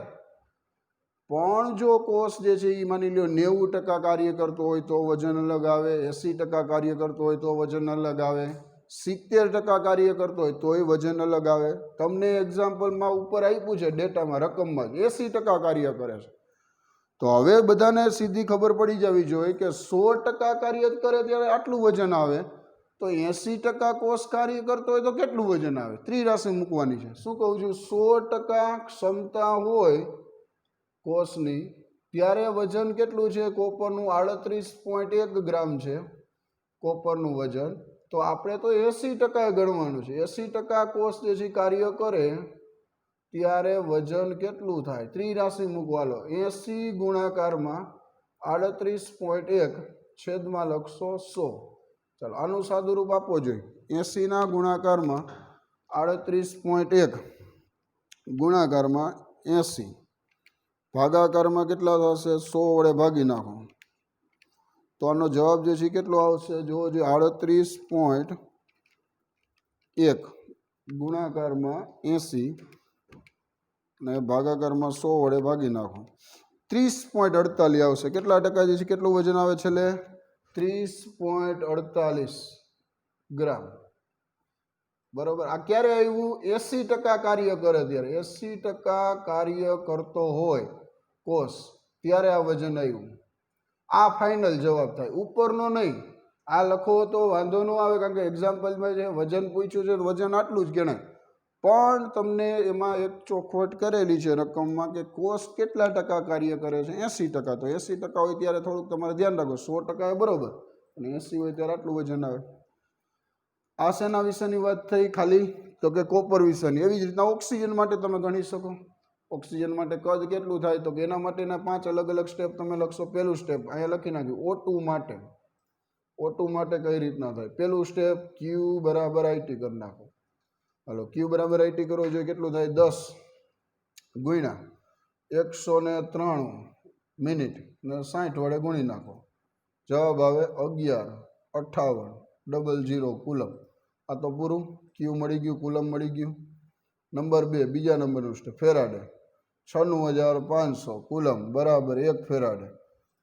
Speaker 1: પણ જો કોષ જે છે એ માની લો 90% કાર્ય કરતો હોય તો વજન અલગ આવે, 80% કાર્ય કરતો હોય તો વજન અલગ આવે, 70% કાર્ય કરતો હોય તોય વજન અલગ આવે. તમને એક્ઝામ્પલમાં ઉપર આપ્યું છે ડેટામાં, રકમમાં 80% કાર્ય કરે છે. તો હવે બધાને સીધી ખબર પડી જવી જોઈએ કે 100% કાર્ય કરે ત્યારે આટલું વજન આવે, તો 80% કોષ કાર્ય કરતો હોય તો કેટલું વજન આવે? ત્રિરાશિ મૂકવાની છે. શું કહું છું? 100% ક્ષમતા હોય કોષની ત્યારે વજન કેટલું છે? કોપરનું 38.1 ગ્રામ છે કોપરનું વજન. તો આપણે તો 80% ગણવાનું છે. 80% કોષ જે છે કાર્ય કરે ત્યારે વજન કેટલું થાય? ત્રિરાશિ મૂકવાલો. 80 ગુણાકારમાં 38.1 છેદમાં લખશો 100. ચાલો આનું સાદું રૂપ આપવો જોઈએ. 80ના ગુણાકારમાં 38.1 ગુણાકારમાં 80 ભાગાકારમાં કેટલા થશે? 100 વડે ભાગી નાખો તો આનો જવાબ જે છે કેટલો આવશે? જો 38.1 ગુણાકારમાં 80 ને ભાગાકારમાં 100 વડે ભાગી નાખો 30.48 આવશે. કેટલા ટકા જે છે કેટલું વજન આવે? છેલ્લે 30.48 ગ્રામ. બરોબર. આ ક્યારે આવ્યું? 80% કાર્ય કરે ત્યારે. 80% કાર્ય કરતો હોય કોષ ત્યારે આ વજન આવ્યું. આ ફાઇનલ જવાબ થાય, ઉપરનો નહીં. આ લખો તો વાંધો ન આવે, કારણ કે એક્ઝામ્પલમાં જે વજન પૂછ્યું છે વજન આટલું જ ગણાય. પણ તમને એમાં એક ચોખવટ કરેલી છે રકમમાં કે કોષ કેટલા ટકા કાર્ય કરે છે? 80%. તો 80% હોય ત્યારે થોડુંક તમારે ધ્યાન રાખો. 100% બરોબર, અને 80 હોય ત્યારે આટલું વજન આવે. આ શેના વિશેની વાત થઈ? ખાલી તો કે કોપર વિશેની. એવી જ રીતના ઓક્સિજન માટે તમે ગણી શકો. ઓક્સિજન માટે કદ કેટલું થાય? તો કે એના માટેના 5 અલગ અલગ સ્ટેપ તમે લખશો. પહેલું સ્ટેપ અહીંયા લખી નાખ્યું O2 માટે. O2 માટે કઈ રીતના થાય? પહેલું સ્ટેપ Q બરાબર IT કરી નાખો. હાલો Q બરાબર IT કરવો જોઈએ. કેટલું થાય? 10 ગુણ્યા 193 મિનિટ ને 60 વડે ગુણી નાખો. જવાબ આવે 11.5800 કુલમ. આ તો પૂરું. Q મળી ગયું, કુલમ મળી ગયું. નંબર 2, બીજા નંબરનું સ્ટેપ ફેરાડે. 96,500 કુલમ બરાબર 1 ફેરાડે.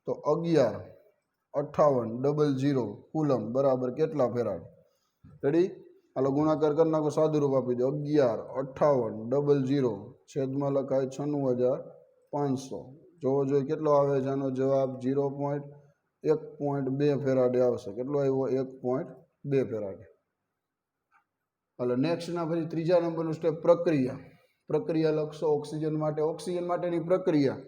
Speaker 1: તો 11.5800 કુલમ બરાબર કેટલા ફેરાડ? રેડી? હાલો ગુણાકાર કરી નાખો, સાદું રૂપ આપી દો. 11.5800 છેદમાં લખાય 96,500. જોવો જોઈએ કેટલો આવે છે આનો જવાબ? 1.2 ફેરાડે આવશે. કેટલો આવ્યો? 1.2 ફેરાડે. હાલો નેક્સ્ટના પછી ત્રીજા નંબરનું સ્ટેપ પ્રક્રિયા. પ્રક્રિયા લખશો ઓક્સિજન માટે. ઓક્સિજન માટેની પ્રક્રિયા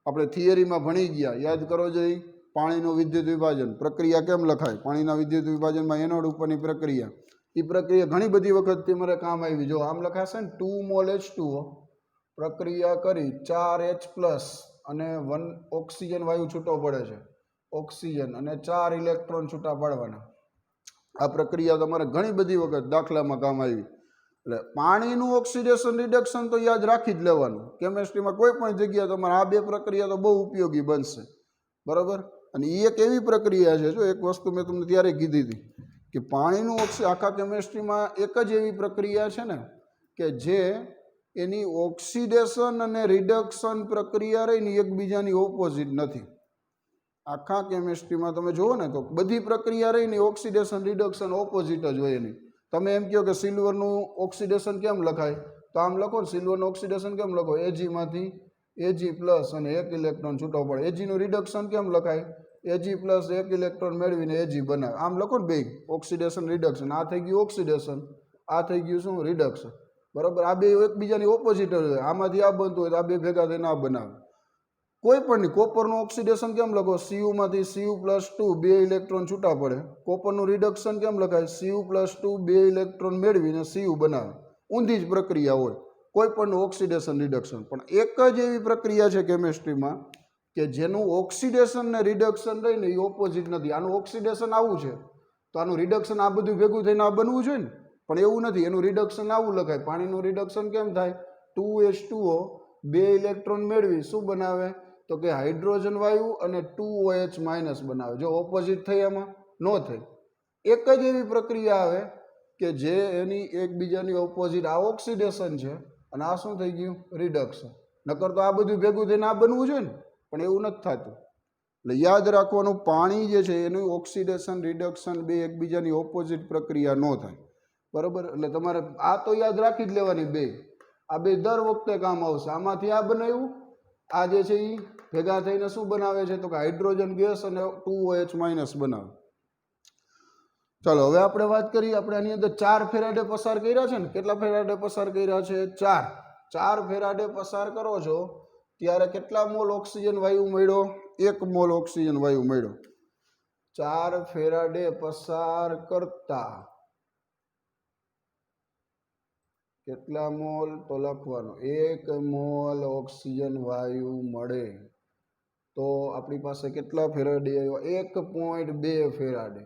Speaker 1: આપણે થિયરીમાં ભણી ગયા, યાદ કરો જોઈએ. પાણીનું વિદ્યુત વિભાજન પ્રક્રિયા કેમ લખાય? પાણીના વિદ્યુત વિભાજનમાં એનોડ ઉપરની પ્રક્રિયા. એ પ્રક્રિયા ઘણી બધી વખત તમારે કામ આવી. જો આમ લખાશે ને 2 મોલ H2O, પ્રક્રિયા કરી 4H+ અને 1 ઓક્સિજન વાયુ છૂટો પડે છે. ઓક્સિજન અને 4 ઇલેક્ટ્રોન છૂટા પાડવાના. આ પ્રક્રિયા તમારે ઘણી બધી વખત દાખલામાં કામ આવી. એટલે પાણીનું ઓક્સિડેશન રિડક્શન તો યાદ રાખી જ લેવાનું. કેમેસ્ટ્રીમાં કોઈ પણ જગ્યાએ તમારે આ 2 પ્રક્રિયા તો બહુ ઉપયોગી બનશે. બરાબર? અને એ એક એવી પ્રક્રિયા છે, જો એક વસ્તુ મેં તમને ત્યારે કીધી હતી કે પાણીનું આખા કેમેસ્ટ્રીમાં એક જ એવી પ્રક્રિયા છે ને કે જે એની ઓક્સિડેશન અને રિડક્શન પ્રક્રિયા રહીને એકબીજાની ઓપોઝિટ નથી. આખા કેમિસ્ટ્રીમાં તમે જુઓ ને તો બધી પ્રક્રિયા રહીને ઓક્સિડેશન રિડક્શન ઓપોઝિટ જ હોય એની. તમે એમ કહો કે સિલ્વરનું ઓક્સિડેશન કેમ લખાય, તો આમ લખો ને સિલ્વરનું ઓક્સિડેશન કેમ લખો, એજીમાંથી એજી પ્લસ અને એક ઇલેક્ટ્રોન છૂટો પડે. એજીનું રિડક્શન કેમ લખાય, એજી પ્લસ એક ઇલેક્ટ્રોન મેળવીને એજી બનાવે. આમ લખો ને બે ઓક્સિડેશન રિડક્શન. આ થઈ ગયું ઓક્સિડેશન, આ થઈ ગયું શું, રિડક્શન. બરાબર. આ બે એકબીજાની ઓપોઝિટ હોય. આમાંથી આ બનતું હોય તો આ બે ભેગા થઈને આ બનાવે. કોઈ પણ નહીં. કોપરનું ઓક્સિડેશન કેમ લખો, સીયુમાંથી સીયુ પ્લસ 2 બે ઇલેક્ટ્રોન છૂટા પડે. કોપરનું રિડક્શન કેમ લખાય, સીયુ પ્લસ 2 બે ઇલેક્ટ્રોન મેળવીને સીયુ બનાવે. ઊંધી જ પ્રક્રિયા હોય કોઈ પણ ઓક્સિડેશન રિડક્શન. પણ એક જ એવી પ્રક્રિયા છે કેમિસ્ટ્રીમાં કે જેનું ઓક્સિડેશન ને રિડક્શન રહીને એ ઓપોઝિટ નથી. આનું ઓક્સિડેશન આવું છે તો આનું રિડક્શન આ બધું ભેગું થઈને આ બનવું જોઈએ ને, પણ એવું નથી. એનું રિડક્શન આવું લખાય. પાણીનું રિડક્શન કેમ થાય, 2H2O બે ઇલેક્ટ્રોન મેળવી શું બનાવે, તો કે હાઇડ્રોજન વાયુ અને 2OH માઇનસ બનાવે. જો ઓપોઝિટ થઈ એમાં ન થઈ. એક જ એવી પ્રક્રિયા આવે કે જે એની એકબીજાની ઓપોઝિટ. આ ઓક્સિડેશન છે અને આ શું થઈ ગયું, રિડક્શન. નકર તો આ બધું ભેગું થઈને આ બનવું જોઈએ ને, પણ એવું નથી થતું. એટલે યાદ રાખવાનું, પાણી જે છે એનું ઓક્સિડેશન રિડક્શન બે એકબીજાની ઓપોઝિટ પ્રક્રિયા ન થાય. બરાબર. એટલે તમારે આ તો યાદ રાખી જ લેવાની બે. આ બે દર વખતે કામ આવશે. આમાંથી આ બનાવ્યું, આ જે છે એ ભેગા થઈને શું બનાવે છે, તો કે હાઇડ્રોજન ગેસ અને 2OH માઇનસ બનાવે. ચાલો હવે આપણે વાત કરીએ. આપણે આની અંદર 4 ફેરાડે પસાર કર્યા છે ને. કેટલા ફેરાડે પસાર કર્યા છે, 4. 4 ફેરાડે પસાર કરો છો ત્યારે કેટલા મોલ ઓક્સિજન વાયુ મળ્યો, 1 મોલ ઓક્સિજન વાયુ મળ્યો. 4 ફેરાડે પસાર કરતા કેટલા મોલ, તો લખવાનું 1 મોલ ઓક્સિજન વાયુ મળે. તો આપણી પાસે કેટલા ફેરાડે આવ્યો, 1.2 ફેરાડે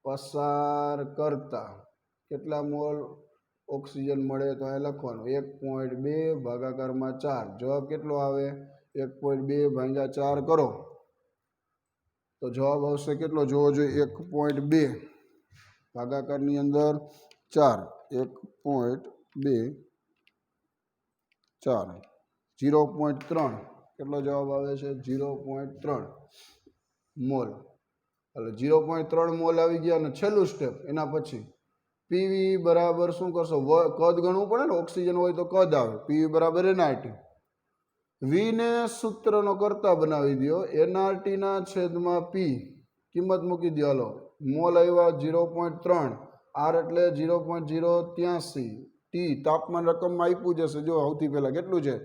Speaker 1: પસાર કરતા કેટલા મોલ ઓક્સિજન મળે, તો અહીં લખવાનું 1.2 ભાગાકારમાં 4. જવાબ કેટલો આવે, 1.2 ભાગ્યા 4 કરો તો જવાબ આવશે કેટલો, જોવો જોઈએ 1.2 ભાગાકારની અંદર 4. 1.2 4 0.3 કેટલો જવાબ આવે છે, 0.3 મોલ. એટલે 0.3 મોલ આવી ગયા. અને છેલ્લું સ્ટેપ એના પછી પીવી બરાબર શું કરશો, કદ ગણવું પડે ને. ઓક્સિજન હોય તો કદ આવે. પીવી બરાબર એનઆરટી. વી ને સૂત્રનો કરતા બનાવી દો. એનઆરટી ના છેદમાં પી કિંમત મૂકી દો. હાલો મોલ આવ્યા 0.3. આર એટલે 0.083. ટી તાપમાન રકમમાં આપ્યું જશે. જો સૌથી પહેલાં કેટલું છે,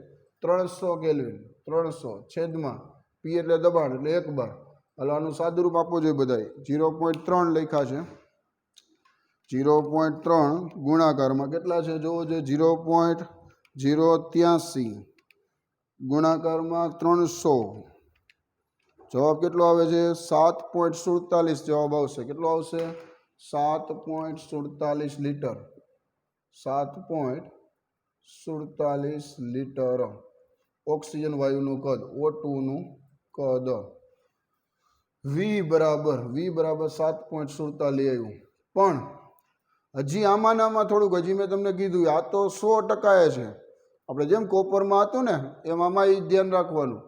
Speaker 1: 300 કેલ્વિન. 300 છેદમાં પી એટલે દબાણ એટલે 1 બાર. હાલો આનું સાદુરૂપ આપવું જોઈએ બધાએ. 0.3 લખ્યા છે. 0.3 ગુણાકારમાં કેટલા છે જોવો જોઈએ, 0.083 ગુણાકારમાં 300. જવાબ કેટલો આવે છે, 7.47 જવાબ આવશે. કેટલો આવશે, 7.47 લીટર. 7.47 લીટર ઓક્સિજન વાયુનું કદ, O2નું કદ. વી બરાબર 7.47 આવ્યું. પણ હજી આમાં થોડુંક, હજી મેં તમને કીધું આ તો 100% છે. આપણે જેમ કોપરમાં હતું ને એમ આમાં એ ધ્યાન રાખવાનું,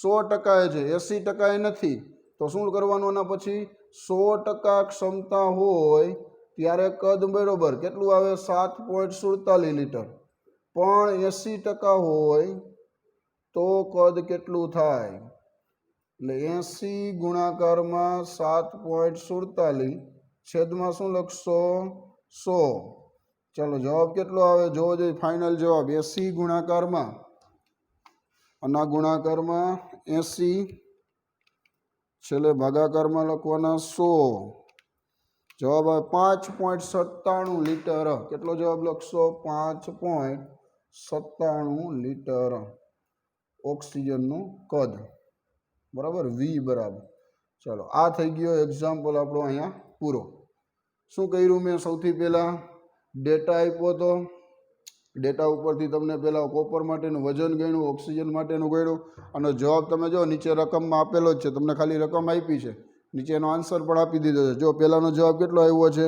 Speaker 1: 100% છે, 80% નથી. તો શું કરવાનું, એના પછી 100% ક્ષમતા હોય ત્યારે કદ બરોબર કેટલું આવે, 7.47 લીટર. પણ 80% હોય તો કદ કેટલું થાય, એટલે 80 ગુણાકારમાં 7.47 છેદમાં શું લખશો, 100. ચાલો જવાબ કેટલો આવે જોવો જોઈએ. ફાઇનલ જવાબ 80 ગુણાકારમાં, આના ગુણાકારમાં 80 છેલ્લે ભાગાકારમાં લખવાના 100. જવાબ આવે 5.97 લીટર. કેટલો જવાબ લખશો, 5.97 લીટર ઓક્સિજનનું કદ. બરાબર, વી બરાબર. ચાલો આ થઈ ગયો એક્ઝામ્પલ આપણો અહીંયા પૂરો. શું કર્યું મેં, સૌથી પહેલાં ડેટા આપ્યો હતો. ડેટા ઉપરથી તમને પહેલાં કોપર માટેનું વજન ગણ્યું, ઓક્સિજન માટેનું ગણ્યું, અને જવાબ તમે જો નીચે રકમમાં આપેલો જ છે. તમને ખાલી રકમ આપી છે, નીચેનો આન્સર પણ આપી દીધો છે. જો પહેલાંનો જવાબ કેટલો આવ્યો છે,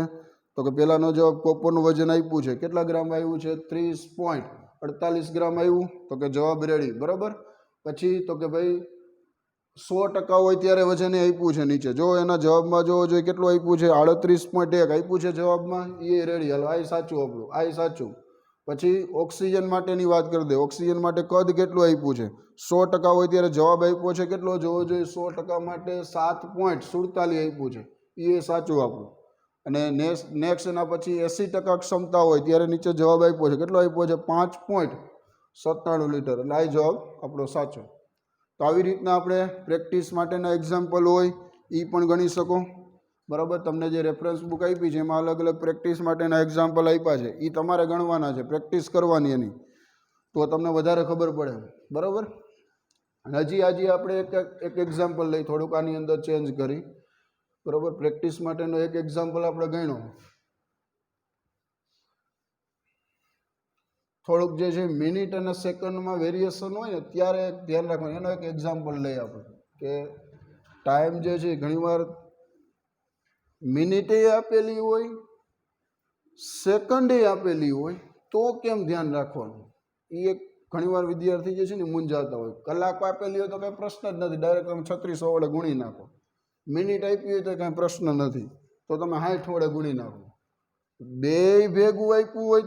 Speaker 1: તો કે પહેલાંનો જવાબ કોપરનું વજન આપ્યું છે. કેટલા ગ્રામ આવ્યું છે, 30 48 ગ્રામ આવ્યું, તો કે જવાબ રેડી. બરાબર. પછી તો કે ભાઈ 100% હોય ત્યારે વજન એ આપ્યું છે નીચે. જો એના જવાબમાં જોવો જોઈએ કેટલું આપ્યું છે, 38.1 આપ્યું છે જવાબમાં, એ રેડી. હાલો આ સાચું, આપણું આ સાચું. પછી ઓક્સિજન માટેની વાત કરી દે. ઓક્સિજન માટે કદ કેટલું આપ્યું છે, 100% હોય ત્યારે જવાબ આપ્યો છે કેટલો જોવો જોઈએ, 100% માટે 7.47 આપ્યું છે, એ સાચું આપણું. અને નેક્સ્ટ એના પછી 80% ક્ષમતા હોય ત્યારે નીચે જવાબ આપ્યો છે કેટલો આપ્યો છે, 5.97 લીટર. એટલે આ જવાબ આપણો સાચો. તો આવી રીતના આપણે પ્રેક્ટિસ માટેના એક્ઝામ્પલ હોય એ પણ ગણી શકો. બરાબર. તમને જે રેફરન્સ બુક આપી છે એમાં અલગ અલગ પ્રેક્ટિસ માટેના એક્ઝામ્પલ આપ્યા છે, એ તમારે ગણવાના છે, પ્રેક્ટિસ કરવાની એની, તો તમને વધારે ખબર પડે. બરાબર. અને હજી આજે આપણે એક એક્ઝામ્પલ લઈ, થોડુંક આની અંદર ચેન્જ કરી. બરાબર. પ્રેક્ટિસ માટેનો એક એક્ઝામ્પલ આપણે ગણ્યો. થોડુંક જે છે મિનિટ અને સેકન્ડમાં વેરિએશન હોય ને ત્યારે ધ્યાન રાખવાનું. એનો એક એક્ઝામ્પલ લઈએ આપણે કે ટાઈમ જે છે ઘણીવાર મિનિટે આપેલી હોય, સેકન્ડે આપેલી હોય, તો કેમ ધ્યાન રાખવાનું એ એક ઘણીવાર વિદ્યાર્થી જે છે ને મૂંઝાતા હોય. કલાક આપેલી હોય તો કંઈ પ્રશ્ન જ નથી, ડાયરેક્ટ તમે 3600 વડે ગુણી નાખો. મિનિટ આપી હોય તો કાંઈ પ્રશ્ન નથી, તો તમે 60 વડે ગુણી નાખો. બે ભેગું આપ્યું હોય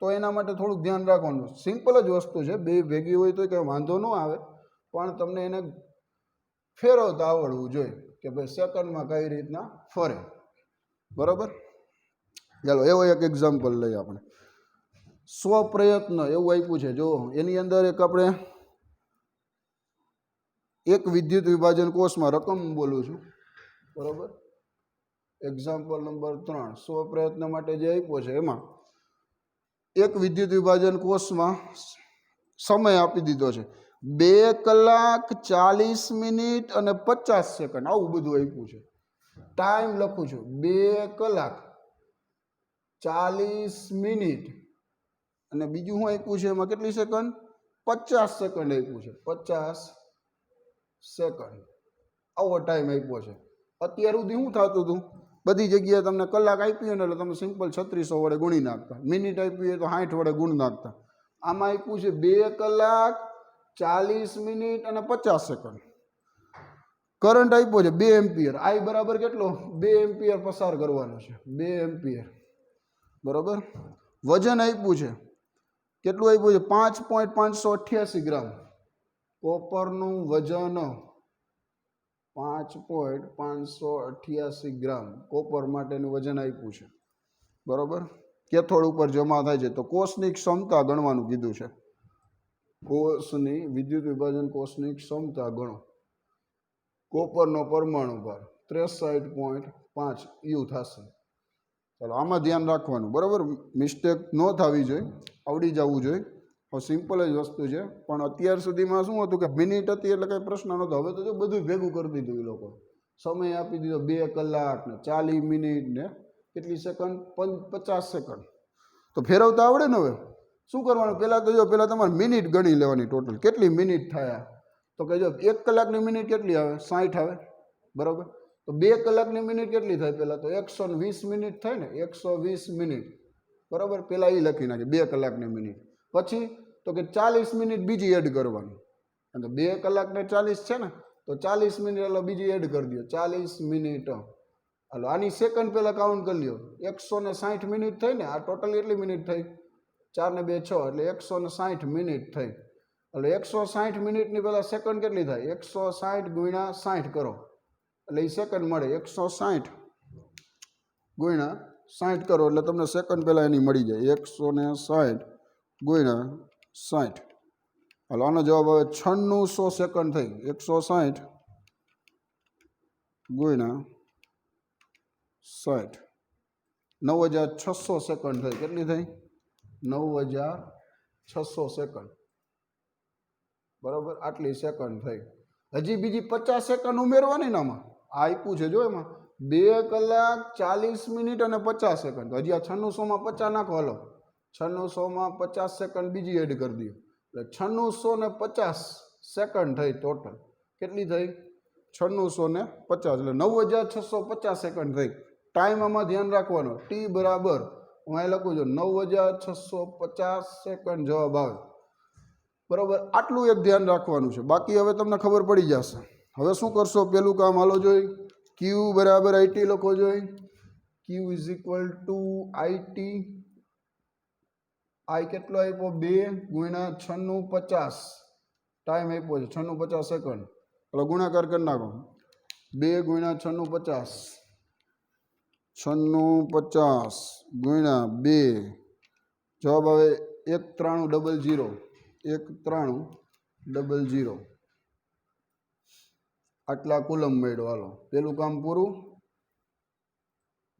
Speaker 1: તો એના માટે થોડુંક ધ્યાન રાખવાનું. સિમ્પલ જ વસ્તુ છે, બે ભેગી હોય તો કંઈ વાંધો ન આવે, પણ તમને એને ફેરવતા આવડવું જોઈએ કે ભાઈ સેકન્ડમાં કઈ રીતના ફરે. બરાબર. ચાલો એવો એક એક્ઝામ્પલ લઈએ આપણે. સ્વપ્રયત્ન એવું આપ્યું છે. જો એની અંદર એક આપણે એક વિદ્યુત વિભાજન કોષમાં રકમ બોલું છું. બરાબર. એક્ઝામ્પલ નંબર 3 સ્વપ્રયત્ન માટે જે આપ્યો છે એમાં એક વિદ્યુત વિભાજન કોષમાં સમય આપી દીધો છે 2 કલાક 40 મિનિટ અને 50 સેકન્ડ. આવું બધું આપ્યું છે. ટાઈમ લખું છું 2 કલાક 40 મિનિટ અને બીજું શું આપ્યું છે એમાં કેટલી સેકન્ડ, 50 સેકન્ડ આપ્યું છે, 50 સેકન્ડ. આવો ટાઈમ આપ્યો છે. અત્યાર સુધી શું થતું હતું, બધી જગ્યાએ તમને કલાક આપી હોય ને એટલે તમે સિમ્પલ 3600 વડે ગુણી નાખતા, મિનિટ આપી હોય તો 60 વડે ગુણ નાખતા. આમાં આપ્યું છે 2 કલાક 40 મિનિટ અને 50 સેકન્ડ. કરંટ આપ્યો છે 2 એમ્પિયર. આઈ બરાબર કેટલો, 2 એમ્પિયર પસાર કરવાનો છે, 2 એમ્પિયર. બરાબર. વજન આપ્યું છે કેટલું આપ્યું છે, 5.588 ગ્રામ. કોપરનું વજન 5.588 ગ્રામ કોપર માટેનું વજન આપ્યું છે. બરાબર. કેથોડ ઉપર જમા થાય છે. તો કોષની ક્ષમતા ગણવાનું કીધું છે. કોષની વિદ્યુત વિભાજન કોષની ક્ષમતા ગણો. કોપરનો પરમાણુ ભાર 63.5 યુ થશે. ચાલો આમાં ધ્યાન રાખવાનું. બરાબર. મિસ્ટેક ન થવી જોઈએ, આવડી જવું જોઈએ. સિમ્પલ જ વસ્તુ છે, પણ અત્યાર સુધીમાં શું હતું કે મિનિટ હતી એટલે કંઈ પ્રશ્ન નહોતો. હવે તો જો બધું ભેગું કરી દીધું એ લોકો. સમય આપી દીધો 2 કલાક ને 40 મિનિટ ને કેટલી સેકન્ડ, 50 સેકન્ડ. તો ફેરવતા આવડે ને. હવે શું કરવાનું, પહેલાં તો જો પહેલાં તમારે મિનિટ ગણી લેવાની ટોટલ કેટલી મિનિટ થયા. તો કે જો 1 કલાકની મિનિટ કેટલી આવે, 60 આવે. બરાબર. તો 2 કલાકની મિનિટ કેટલી થાય, પહેલાં તો 120 મિનિટ થાય ને, 120 મિનિટ. બરાબર. પહેલાં એ લખી નાખે 2 કલાકની મિનિટ. પછી તો કે 40 મિનિટ બીજી એડ કરવાની. અને 2 કલાક ને 40 છે ને, તો 40 મિનિટ એટલે બીજી એડ કરી દો, 40 મિનિટ. હાલો આની સેકન્ડ પહેલાં કાઉન્ટ કરી લ્યો. 160 મિનિટ થઈ ને, આ ટોટલ એટલી મિનિટ થઈ, 4 ને 2 6 એટલે 160 મિનિટ થઈ. એટલે 160 મિનિટની પહેલાં સેકન્ડ કેટલી થાય, 160 ગુણ્યા 60 કરો એટલે એ સેકન્ડ મળે. 160 ગુણ્યા 60 કરો એટલે તમને સેકન્ડ પહેલાં એની મળી જાય, 160 ગુણ્યા 60. હાલો આનો જવાબ આવે 9600 સેકન્ડ થઈ. 160 ગુણ્યા 60 9600 સેકન્ડ થઈ. કેટલી થઈ, 9600 સેકન્ડ. બરાબર. આટલી સેકન્ડ થઈ. હજી બીજી 50 સેકન્ડ ઉમેરવાની ને આમાં. આ આપ્યું છે જો એમાં 2 કલાક 40 મિનિટ અને 50 સેકન્ડ. તો હજી આ 9600માં 50 નાખો. હાલો 9600માં 50 સેકન્ડ બીજી એડ કરી દો એટલે 9650 સેકન્ડ થઈ ટોટલ. કેટલી થઈ, 9650 એટલે 9650 સેકન્ડ થઈ. ટાઈમ આમાં ધ્યાન રાખવાનો, ટી બરાબર હું અહીં લખું છું 9650 સેકન્ડ જવાબ આવે. બરાબર, આટલું એક ધ્યાન રાખવાનું છે. બાકી હવે તમને ખબર પડી જશે. હવે શું કરશો, પેલું કામ હાલો જોઈ. ક્યુ બરાબર આઈટી લખો જોઈ. ક્યુ ઇઝ ઇક્વલ ટુ આઈટી. આઈ કેટલો આપ્યો 2 ગુણ્યા 9650 ટાઈમ આપ્યો છે 9650 સેકન્ડ. એટલે ગુણાકાર કરી નાખો. 2 ગુણ્યા 9650 9650 ગુણ્યા 2 જવાબ આવે 1300. 1300 આટલા કુલમ મળ્યો. હાલો પેલું કામ પૂરું.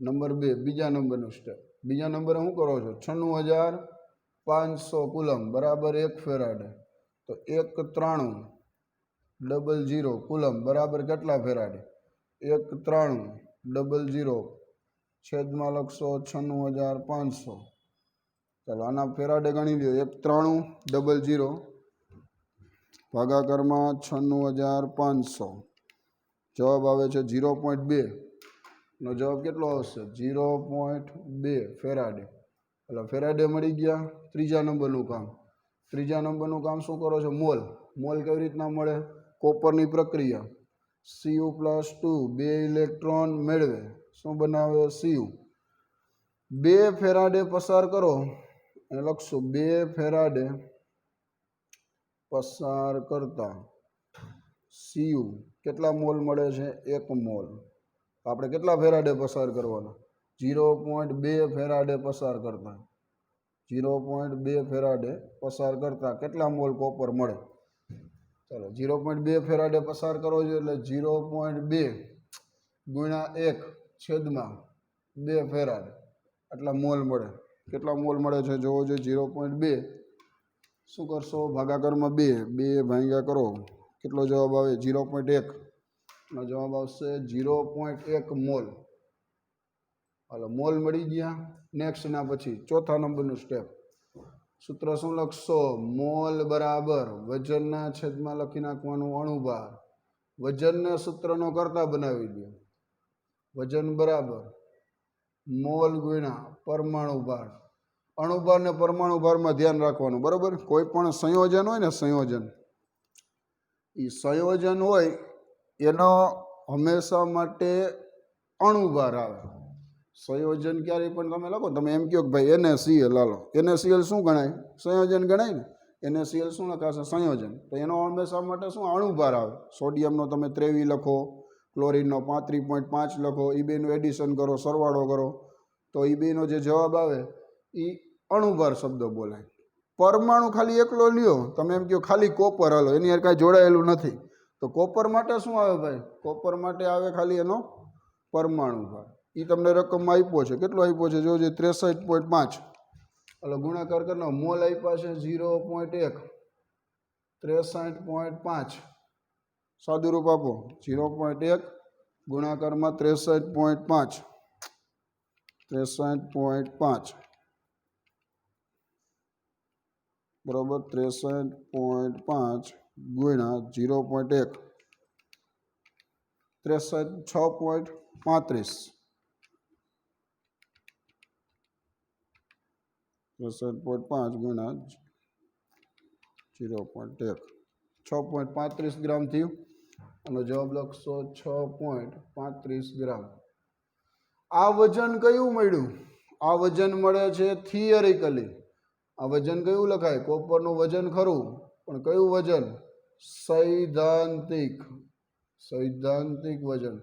Speaker 1: નંબર 2 બીજા નંબરનું સ્ટેપ. બીજા નંબરે શું કરો છો, 96500 કુલમ બરાબર 1 ફેરાડે. તો 1300 કુલમ બરાબર કેટલા ફેરાડે? 1300 છેદમાં લખશો 96500. ચાલો આના ફેરાડે ગણી લો. 1300 ભાગાકારમાં 96500 જવાબ આવે છે 0.2 નો જવાબ કેટલો આવશે? 0.2 ફેરાડે. એટલે ફેરાડે મળી ગયા. ત્રીજા નંબરનું કામ. ત્રીજા નંબરનું કામ શું કરો છો? મોલ. મોલ કેવી રીતના મળે? કોપરની પ્રક્રિયા. Cu+2 2 ઇલેક્ટ્રોન મેળવે. શું બનાવે? Cu. 2 ફેરાડે પસાર કરો અને લખશું 2 ફેરાડે પસાર કરતા Cu કેટલા મોલ મળે છે? 1 મોલ. આપણે કેટલા ફેરાડે પસાર કરવાના? 0.2 ફેરાડે પસાર કરતા. 0.2 ફેરાડે પસાર કરતા કેટલા મોલ કોપર મળે? ચાલો 0.2 ફેરાડે પસાર કરો છો એટલે 0.2 ગુણ્યા 1 છેદમાં 2 ફેરાડે આટલા મોલ મળે. કેટલા મોલ મળે છે જોવો જોઈએ. 0.2 શું કરશો? ભાગાકારમાં 2 ભાગ્યા કરો. કેટલો જવાબ આવે? 0.1 નો જવાબ આવશે 0.1 મોલ. હાલો મોલ મળી ગયા. નેક્સ્ટ ના પછી ચોથા નંબરનું સ્ટેપ. સૂત્ર શું લખશો? મોલ બરાબર વજનના છેદમાં લખી નાખવાનું અણુભાર. વજનને સૂત્રનો કરતા બનાવી દો. વજન બરાબર મોલ ગુણ્યા પરમાણુ ભાર. અણુભાર ને પરમાણુ ભારમાં ધ્યાન રાખવાનું. બરાબર, કોઈ પણ સંયોજન હોય ને, સંયોજન એ સંયોજન હોય એનો હંમેશા માટે અણુભાર આવે. સંયોજન ક્યારે પણ તમે લખો, તમે એમ કહો કે ભાઈ NaCl લાલો. NaCl શું ગણાય? સંયોજન ગણાય ને. NaCl શું લખાશે? સંયોજન. તો એનો હંમેશા માટે શું અણુભાર આવે. સોડિયમનો તમે 23 લખો, ક્લોરીનનો 35.5 લખો, એ બેનું એડિશન કરો, સરવાળો કરો તો એ બેનો જે જવાબ આવે એ અણુભાર શબ્દ બોલાય. પરમાણુ ખાલી એકલો લ્યો, તમે એમ કહો ખાલી કોપર હાલો, એની યાર કાંઈ જોડાયેલું નથી, તો કોપર માટે શું આવે ભાઈ? કોપર માટે આવે ખાલી એનો પરમાણુ ભાર. એ તમને રકમમાં આપ્યો છે. કેટલો આપ્યો છે જોજો? 63.5. એટલે ગુણાકાર કરનો. મોલ આપ્યા છે 0.1. 63.5 સાદું રૂપ આપો. 0.1 ગુણાકારમાં 63.5. 63.5 બરાબર. 63.5 ગુણ્યા 0.1 6.35. 63.5 ગુણ્યા 0.1 6.35 ગ્રામ થયું. અને જવાબ લખશો 6.35 ગ્રામ. આ વજન કયું મળ્યું? આ વજન મળે છે થિયરિકલી. આ વજન કયું લખાય? કોપરનું વજન ખરું, પણ કયું વજન? સૈદ્ધાંતિક. સૈદ્ધાંતિક વજન.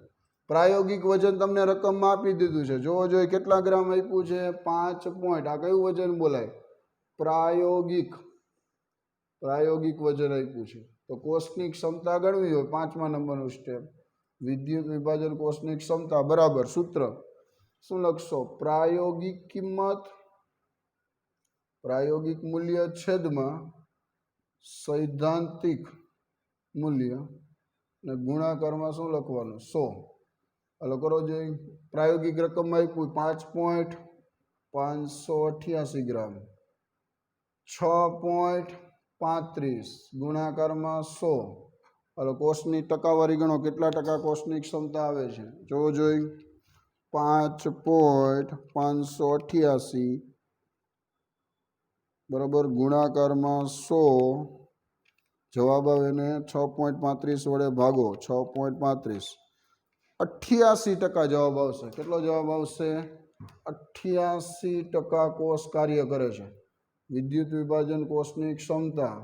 Speaker 1: પ્રાયોગિક વજન તમને રકમમાં આપી દીધું છે. જોવો જોઈએ કેટલા ગ્રામ આપ્યું છે? 5 પોઈન્ટ. આ કયું વજન બોલાય? પ્રાયોગિક. પ્રાયોગિક વજન આપ્યું છે. તો કોષની ક્ષમતા ગણવી હોય, 5મા નંબરનું સ્ટેપ. વિદ્યુત વિભાજન કોષની ક્ષમતા બરાબર સૂત્ર શું લખશો? પ્રાયોગિક કિંમત, પ્રાયોગિક મૂલ્ય છેદમાં સૈદ્ધાંતિક મૂલ્ય ને ગુણાકારમાં શું લખવાનું? 100. હલો કરો જોઈએ. પ્રાયોગિક રકમમાં આપ્યું 5.588 ગ્રામ. 6.35 ગુણાકારમાં 100. હલો કોષની ટકાવારી ગણો. કેટલા ટકા કોષની ક્ષમતા આવે છે જોવો જોઈએ. 5.588 બરાબર ગુણાકારમાં 100 જવાબ આવે ને 6.35 વડે ભાગો 6.35 88% જવાબ આવશે. કેટલો જવાબ આવશે? 88% કોષ કાર્ય કરે છે. વિદ્યુત વિભાજન કોષની ક્ષમતા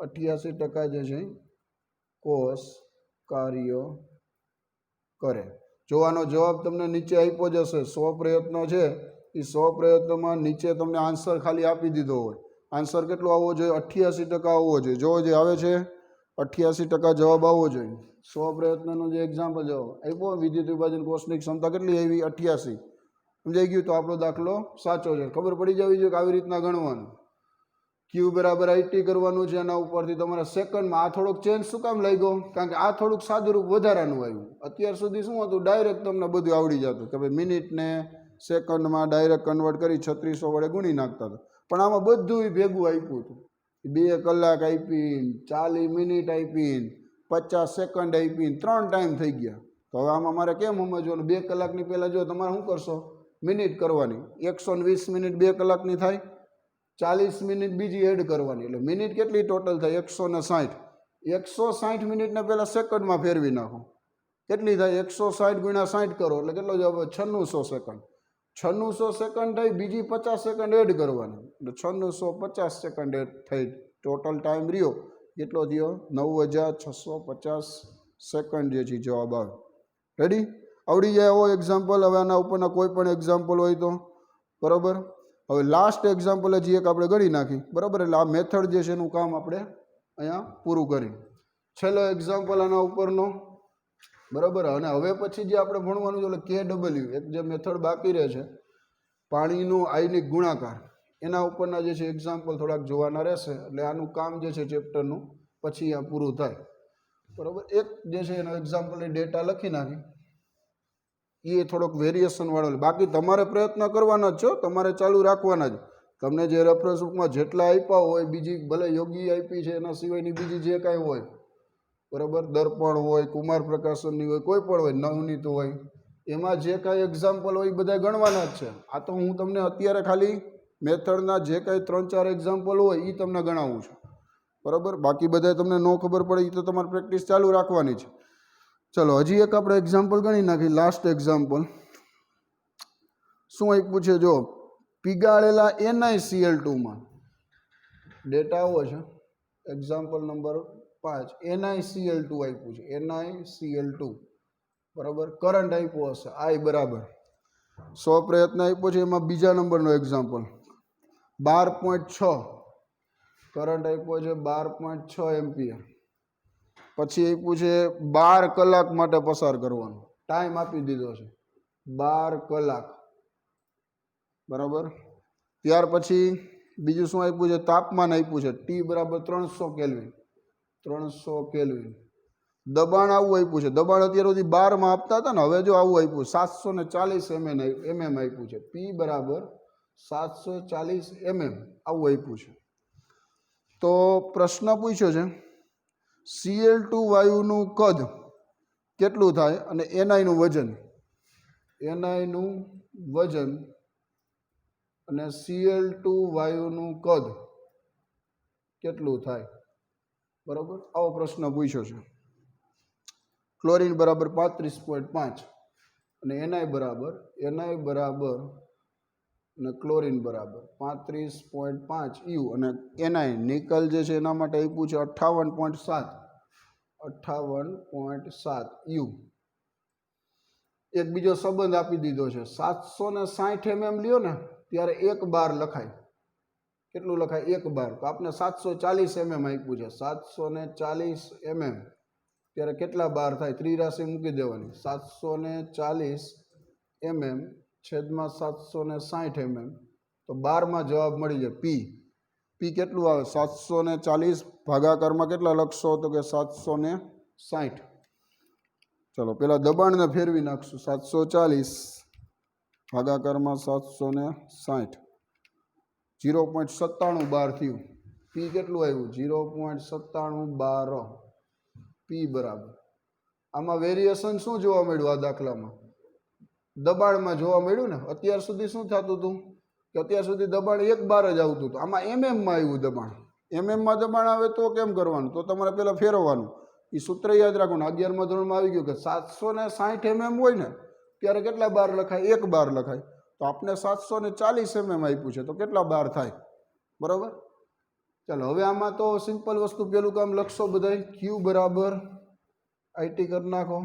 Speaker 1: 88% જે છે કોષ કાર્ય કરે. જોવાનો જવાબ તમને નીચે આપ્યો જ હશે. 100 પ્રયત્નો છે એ 100 પ્રયત્નોમાં નીચે તમને આન્સર ખાલી આપી દીધો હોય. આન્સર કેટલો આવવો જોઈએ? 88% આવવો જોઈએ. જો જે આવે છે 88% જવાબ આવવો જોઈએ. 100 પ્રયત્નનો જે એક્ઝામ્પલ જવાબ આપ્યો વિદ્યુત વિભાજન કોષની ક્ષમતા કેટલી આવી? 88. સમજાઈ ગયું? તો આપણો દાખલો સાચો છે. ખબર પડી જવી જોઈએ કે આવી રીતના ગણવાનું. ક્યુ બરાબર IT કરવાનું છે. એના ઉપરથી તમારે સેકન્ડમાં આ થોડોક ચેન્જ શું કામ લાગ્યો? કારણ કે આ થોડુંક સાદુરૂપ વધારાનું આવ્યું. અત્યાર સુધી શું હતું? ડાયરેક્ટ તમને બધું આવડી જતું કે ભાઈ મિનિટને સેકન્ડમાં ડાયરેક્ટ કન્વર્ટ કરી 3600 વડે ગુણી નાખતા હતા. પણ આમાં બધું ભેગું આપ્યું હતું. 2 કલાક આપીને 40 મિનિટ આપીને 50 સેકન્ડ આપીને 3 ટાઈમ થઈ ગયા. તો હવે આમાં મારે કેમ સમજવાનું? 2 કલાકની પહેલાં જો તમારે શું કરશો? મિનિટ કરવાની. 120 મિનિટ 2 કલાકની થાય. 40 મિનિટ બીજી એડ કરવાની. એટલે મિનિટ કેટલી ટોટલ થાય? 160. 160 મિનિટને પહેલાં સેકન્ડમાં ફેરવી નાખો. કેટલી થાય? 160 ગુણ્યા 60 કરો એટલે કેટલો જવાબ? 9600 સેકન્ડ. 9600 સેકન્ડ થઈ. બીજી 50 સેકન્ડ એડ કરવાની એટલે 9650 સેકન્ડ એડ થઈ. ટોટલ ટાઈમ રહ્યો કેટલો થયો? 9650 સેકન્ડ જે છે જવાબ આવે. રેડી? આવડી જાય એવો એક્ઝામ્પલ. હવે આના ઉપરના કોઈ પણ એક્ઝામ્પલ હોય તો બરાબર. હવે લાસ્ટ એક્ઝામ્પલ હજી એક આપણે ગણી નાખી. બરાબર. એટલે આ મેથડ જે છે એનું કામ આપણે અહીંયા પૂરું કરી. છેલ્લો એક્ઝામ્પલ આના ઉપરનો. બરાબર. અને હવે પછી જે આપણે ભણવાનું છે એટલે KW એક જે મેથડ બાકી રહે છે પાણીનું આયનિક ગુણાકાર, એના ઉપરના જે છે એક્ઝામ્પલ થોડાક જોવાના રહેશે. એટલે આનું કામ જે છે ચેપ્ટરનું પછી આ પૂરું થાય. બરાબર. એક જે છે એનો એક્ઝામ્પલની ડેટા લખી નાખી. એ થોડોક વેરિએશન વાળો. બાકી તમારે પ્રયત્ન કરવાના જ છો. તમારે ચાલુ રાખવાના જ. તમને જે રેફરન્સ બુકમાં જેટલા આપ્યા હોય, બીજી ભલે યોગી આપી છે એના સિવાયની બીજી જે કાંઈ હોય, બરાબર, દર્પણ હોય, કુમાર પ્રકાશનની હોય, કોઈ પણ હોય, નવનીત હોય, એમાં જે કાંઈ એક્ઝામ્પલ હોય એ બધા ગણવાના જ છે. આ તો હું તમને અત્યારે ખાલી મેથડના જે કાંઈ 3-4 એક્ઝામ્પલ હોય એ તમને ગણાવું છું. બરાબર. બાકી બધા તમને ન ખબર પડે એ તો તમારે પ્રેક્ટિસ ચાલુ રાખવાની છે. ચલો હજી એક આપણે એક્ઝામ્પલ ગણી નાખી. લાસ્ટ એક્ઝામ્પલ શું આપ્યું છે? જો પીગાળેલા NiCl2માં ડેટા આવો છે. એક્ઝામ્પલ નંબર 5 NiCl2 આપ્યું છે. NiCl2 બરાબર. કરંટ આપ્યો હશે I બરાબર 100 પ્રયત્ન આપ્યો છે. એમાં બીજા નંબરનો એક્ઝામ્પલ 12.6 કરંટ આપ્યો છે. 12.6 એમ્પિયર. પછી આપ્યું છે 12 કલાક માટે પસાર કરવાનો ટાઈમ આપી દીધો છે 12 કલાક. બરાબર. ત્યાર પછી બીજું શું આપ્યું છે? તાપમાન આપ્યું છે. T બરાબર 300 કેલ્વિન. 300 કેલ્વિન. દબાણ આવું આપ્યું છે. દબાણ અત્યાર સુધી 12માં આપતા હતા ને, હવે જો આવું આપ્યું 740 mm આપ્યું છે. P બરાબર 740 mm આવું આપ્યું છે. તો પ્રશ્ન પૂછ્યો છે Cl2 વાયુનું કદ કેટલું થાય અને Ni નું વજન. Ni નું વજન અને Cl2 વાયુનું કદ કેટલું થાય. બરાબર. આવો પ્રશ્ન પૂછ્યો છે. ક્લોરીન બરાબર 35.5 અને Ni બરાબર અને ક્લોરીન બરાબર 35.5 U અને Ni નિકલ જે છે એના માટે આપ્યું છે 58.7 U. એક બીજો સંબંધ આપી દીધો છે. 760 mm લ્યો ને ત્યારે 1 બાર લખાય. કેટલું લખાય? 1 બાર. તો આપણે 740 mm આપ્યું છે. 740 mm ત્યારે કેટલા બાર થાય? ત્રિરાશિ મૂકી દેવાની. 740 mm છેદમાં 760 mm તો 12માં જવાબ મળી જાય. P કેટલું આવે? 740 ભાગાકારમાં કેટલા લખશો? તો કે 760. ચલો પેલા દબાણને ફેરવી નાખશું. 740 ભાગાકારમાં 760 0.97 બાર થયું. P કેટલું આવ્યું? 0.97 બાર. P બરાબર. આમાં વેરિએશન શું જોવા મળ્યું આ દાખલામાં? દબાણમાં જોવા મળ્યું ને. અત્યાર સુધી શું થતું હતું કે અત્યાર સુધી દબાણ 1 બાર જ આવતું હતું. આમાં એમએમમાં આવ્યું દબાણ. એમએમમાં દબાણ આવે તો કેમ કરવાનું? તો તમારે પહેલાં ફેરવવાનું. એ સૂત્ર યાદ રાખવાનું. 11મા ધોરણમાં આવી ગયું કે 760 mm હોય ને ત્યારે કેટલા બાર લખાય? 1 બાર લખાય. તો આપણે 740 mm આપ્યું છે તો કેટલા બાર થાય? બરાબર. ચાલો હવે આમાં તો સિમ્પલ વસ્તુ પેલું કામ લખશો બધાય. ક્યુ બરાબર આઈટી કરી નાખો.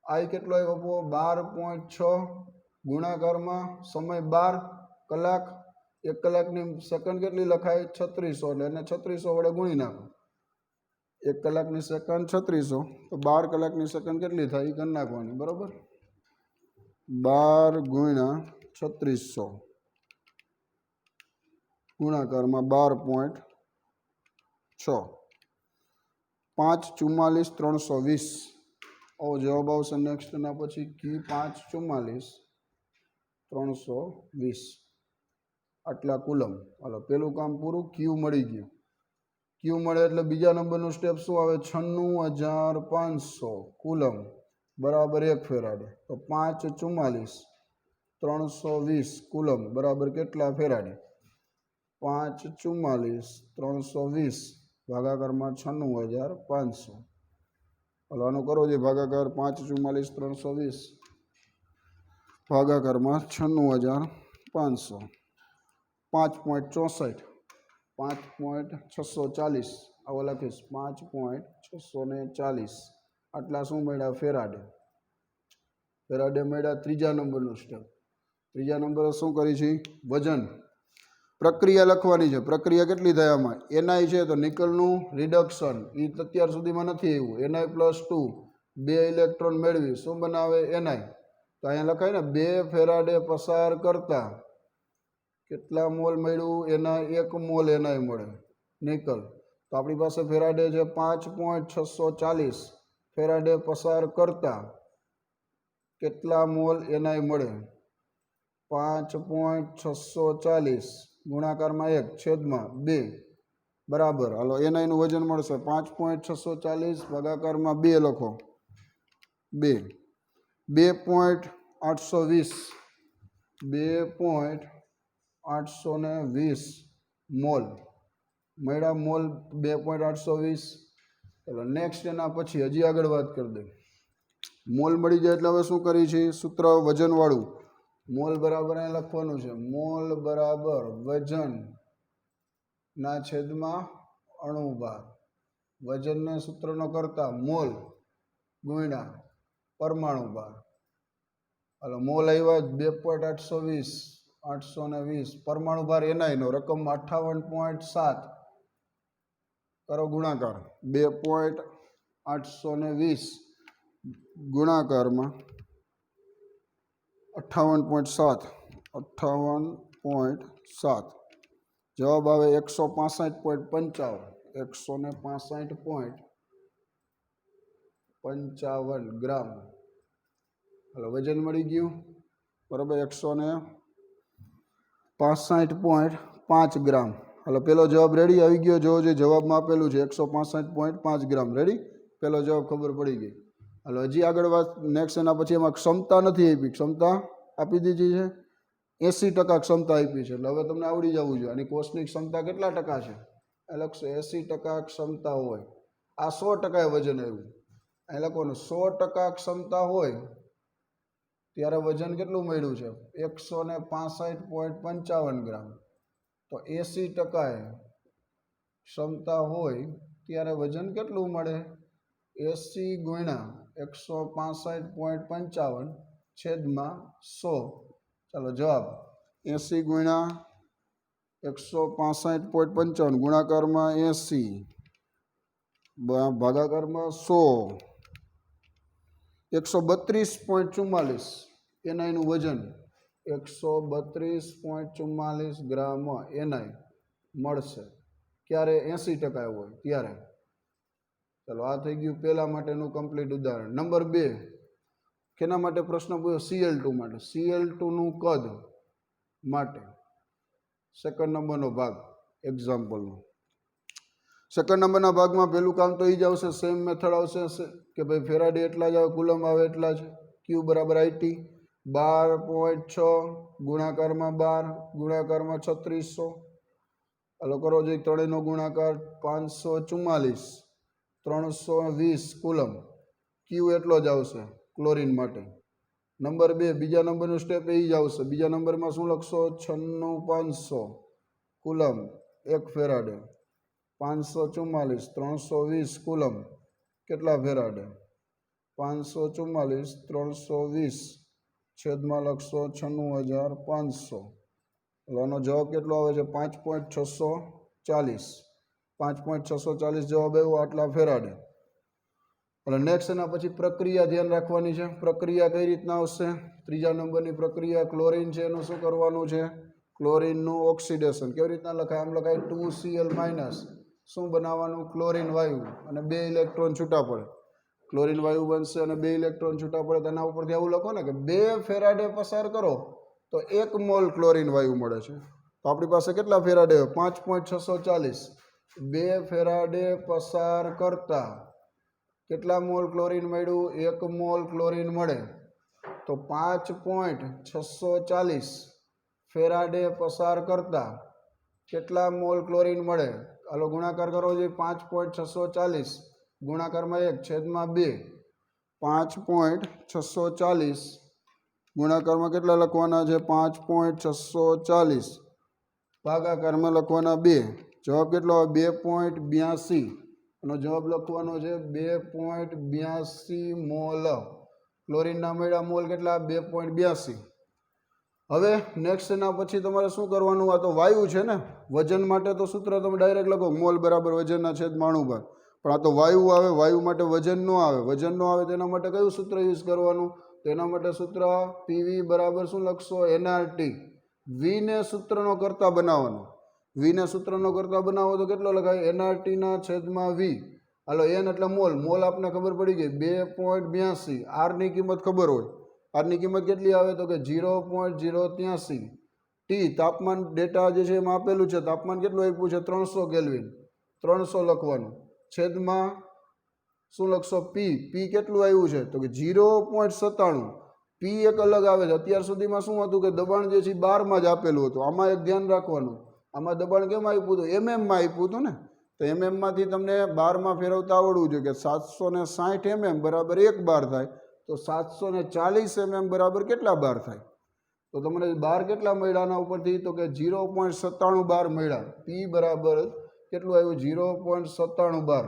Speaker 1: આઈ કેટલો આવ્યો? 12.6 ગુણાકારમાં સમય 12 કલાક. 1 કલાકની સેકન્ડ કેટલી લખાય? 3600. એટલે એને 3600 વડે ગુણી નાખો. 1 કલાકની સેકન્ડ 3600 તો 12 કલાકની સેકન્ડ કેટલી થાય એ કરી નાખવાની. બરાબર. 12 ગુણ્યા 3600 ગુણાકારમાં 12.6 5 44 320. આવો જવાબ આવશે નેક્સ્ટના પછી. કી 5 44 320 આટલા કુલમ. હાલો પેલું કામ પૂરું. ક્યુ મળી ગયું. ક્યુ મળે એટલે બીજા નંબરનું સ્ટેપ શું આવે? 96500 કુલમ બરાબર 1 ફેરાડે. તો 5 44 320 કુલમ બરાબર કેટલા ફેરાડે? 5 44 320 ભાગાકારમાં 96500. હાલો આનો કરો જે ભાગાકાર. 5 44 320 ભાગાકારમાં 96500. 5.64 5.640 આવો લખીશ. 5.640 આટલા શું મળ્યા? ફેરાડે. ફેરાડે મળ્યા. ત્રીજા નંબરનું સ્ટેપ. ત્રીજા નંબરે શું કરી છે? વજન. પ્રક્રિયા લખવાની છે. પ્રક્રિયા કેટલી થાય આમાં? એનઆઈ છે તો નિકલનું રિડક્શન એ અત્યાર સુધીમાં નથી આવ્યું. Na+2 2 ઇલેક્ટ્રોન મેળવી શું બનાવે? એનઆઈ. તો અહીંયા લખાય ને 2 ફેરાડે પસાર કરતા કેટલા મોલ મળ્યું? એના 1 મોલ એનઆઈ મળે નિકલ. તો આપણી પાસે ફેરાડે છે 5.640 ફેરાડે પસાર કરતા કેટલા મોલ એનઆઈ મળે? 5.640 ગુણાકારમાં 1 છેદમાં 2 બરાબર. હાલો એનઆઈનું વજન મળશે 5.640 ભાગાકારમાં 2 લખો. 2.820 2.820 મોલ મળ્યા. મોલ 2.820. ચાલો નેક્સ્ટ એના પછી હજી આગળ વાત કરી દે. મોલ મળી જાય એટલે હવે શું કરી છે? સૂત્ર વજનવાળું. મોલ બરાબર અહીં લખવાનું છે. મોલ બરાબર વજન ના છેદમાં અણુભાર. વજનને સૂત્રનો કરતા મોલ ગુણ્યા પરમાણુ ભાર. હાલો મોલ આવ્યા 2.820 820. પરમાણુ ભાર એનઆઈનો રકમ 58.7 કરો ગુણાકાર. 2.820 ગુણાકારમાં 58.7 58.7 જવાબ આવે 165.55 165.55 ગ્રામ. હાલો વજન મળી ગયું. બરાબર. 165.5 ગ્રામ. હાલો પેલો જવાબ રેડી આવી ગયો. જો જે જવાબમાં આપેલું છે 165.5 ગ્રામ. રેડી. પેલો જવાબ ખબર પડી ગઈ. હાલો હજી આગળ વાત. નેક્સ્ટ એના પછી એમાં ક્ષમતા નથી આપી. ક્ષમતા આપી દીધી છે 80% ક્ષમતા આપી છે. એટલે હવે તમને આવડી જવું જોઈએ. આની કોષની ક્ષમતા કેટલા ટકા છે? એ લખશો 80% ક્ષમતા હોય. આ 100% વજન આવ્યું. અહીં લખવાનું 100% ક્ષમતા હોય ત્યારે વજન કેટલું મળ્યું છે? 165.55 ગ્રામ. તો 80% ક્ષમતા હોય ત્યારે વજન કેટલું મળે? 80 ગુણ્યા 165.55 છેદમાં 100. ચાલો જવાબ 80 ગુણ્યા 165.55 ગુણાકારમાં 80 ભાગાકારમાં 100. 132.44 એનઆઈનું વજન 132.44 ગ્રામ એનઆઈ મળશે. ક્યારે? 80% હોય ત્યારે. ચાલો આ થઈ ગયું પહેલા માટેનું કમ્પ્લીટ ઉદાહરણ. નંબર 2 કેના માટે પ્રશ્ન પૂછ્યો? Cl2 માટે. Cl2નું કદ માટે સેકન્ડ નંબરનો ભાગ એક્ઝામ્પલનો. સેકન્ડ નંબરના ભાગમાં પહેલું કામ તો એ જ આવશે. સેમ મેથડ આવશે કે ભાઈ ફેરાડે એટલા જ આવે, કુલમ આવે એટલા જ. ક્યુ બરાબર આઈટી. 12.6 ગુણાકારમાં 12 ગુણાકારમાં 3600. હાલો કરો જે ત્રણેયનો ગુણાકાર 544 320 કુલમ. ક્યુ એટલો જ આવશે ક્લોરીન માટે. નંબર 2 બીજા નંબરનું સ્ટેપ એ જ આવશે. બીજા નંબરમાં શું લખશો? 96500 કુલમ 1 ફેરાડે. 544 320 કુલમ કેટલા ફેરાડે? 544 320 છેદમાં લખશો 96500. આનો જવાબ કેટલો આવે છે? 5.640. 5.640 જવાબ આવ્યો આટલા ફેરાડે. એટલે નેક્સ્ટ એના પછી પ્રક્રિયા ધ્યાન રાખવાની છે. પ્રક્રિયા કઈ રીતના આવશે? ત્રીજા નંબરની પ્રક્રિયા ક્લોરીન છે એનું શું કરવાનું છે? ક્લોરીનનું ઓક્સિડેશન. કેવી રીતના લખાય? આમ લખાય 2Cl-. શું બનાવવાનું? ક્લોરીન વાયુ. અને 2 ઇલેક્ટ્રોન છૂટા પડે. ક્લોરીન વાયુ બનશે અને 2 ઇલેક્ટ્રોન છૂટા પડે. તેના ઉપરથી આવું લખો ને કે 2 ફેરાડે પસાર કરો તો 1 મોલ ક્લોરીન વાયુ મળે છે. તો આપણી પાસે કેટલા ફેરાડે? 5.640. 2 ફેરાડે પસાર કરતા કેટલા મોલ ક્લોરીન મળ્યું? 1 મોલ ક્લોરીન મળે. તો 5.640 ફેરાડે પસાર કરતા કેટલા મોલ ક્લોરીન મળે? હાલો ગુણાકાર કરો જોઈએ. 5.640 ગુણાકારમાં 1 છેદમાં 2. 5.640 ગુણાકારમાં કેટલા લખવાના છે? 5.640 ભાગાકારમાં લખવાના 2. જવાબ કેટલો આવે? 2.82. એનો જવાબ લખવાનો છે 2.82 મોલ. ક્લોરીનના મળ્યા મોલ કેટલા? 2.82. હવે નેક્સ્ટ એના પછી તમારે શું કરવાનું? આ તો વાયુ છે ને. વજન માટે તો સૂત્ર તમે ડાયરેક્ટ લખો મોલ બરાબર વજનના છેદમાં અણુ ભાર. પણ આ તો વાયુ આવે. વાયુ માટે વજન ન આવે. વજન ન આવે તેના માટે કયું સૂત્ર યુઝ કરવાનું? તેના માટે સૂત્ર પીવી બરાબર શું લખશો? NRT. વીને સૂત્રનો કરતા બનાવવાનો. વીને સૂત્રનો કરતા બનાવો તો કેટલો લખાય? NRTના છેદમાં વી. હાલો એન એટલે મોલ. મોલ આપને ખબર પડી ગઈ 2.82. આરની કિંમત ખબર હોય. આરની કિંમત કેટલી આવે? તો કે 0.083. ટી તાપમાન ડેટા જે છે એમાં આપેલું છે. તાપમાન કેટલું આપ્યું છે? 300 કેલ્વિન. 300 લખવાનું. છેદમાં શું લખશો? પી. પી કેટલું આવ્યું છે? તો કે 0.97. પી એક અલગ આવે છે. અત્યાર સુધીમાં શું હતું કે દબાણ જે છે 12માં જ આપેલું હતું. આમાં એક ધ્યાન રાખવાનું. આમાં દબાણ કેમ આપ્યું હતું? MM-માં આપ્યું હતું ને. તો MM-માંથી તમને 12માં ફેરવતા આવડવું જોઈએ કે 760 mm બરાબર 1 બાર થાય. તો 740 mm બરાબર કેટલા બાર થાય? તો તમને બાર કેટલા મળ્યા આના ઉપરથી? તો કે 0.97 બાર મળ્યા. પી બરાબર કેટલું આવ્યું? 0.97 બાર.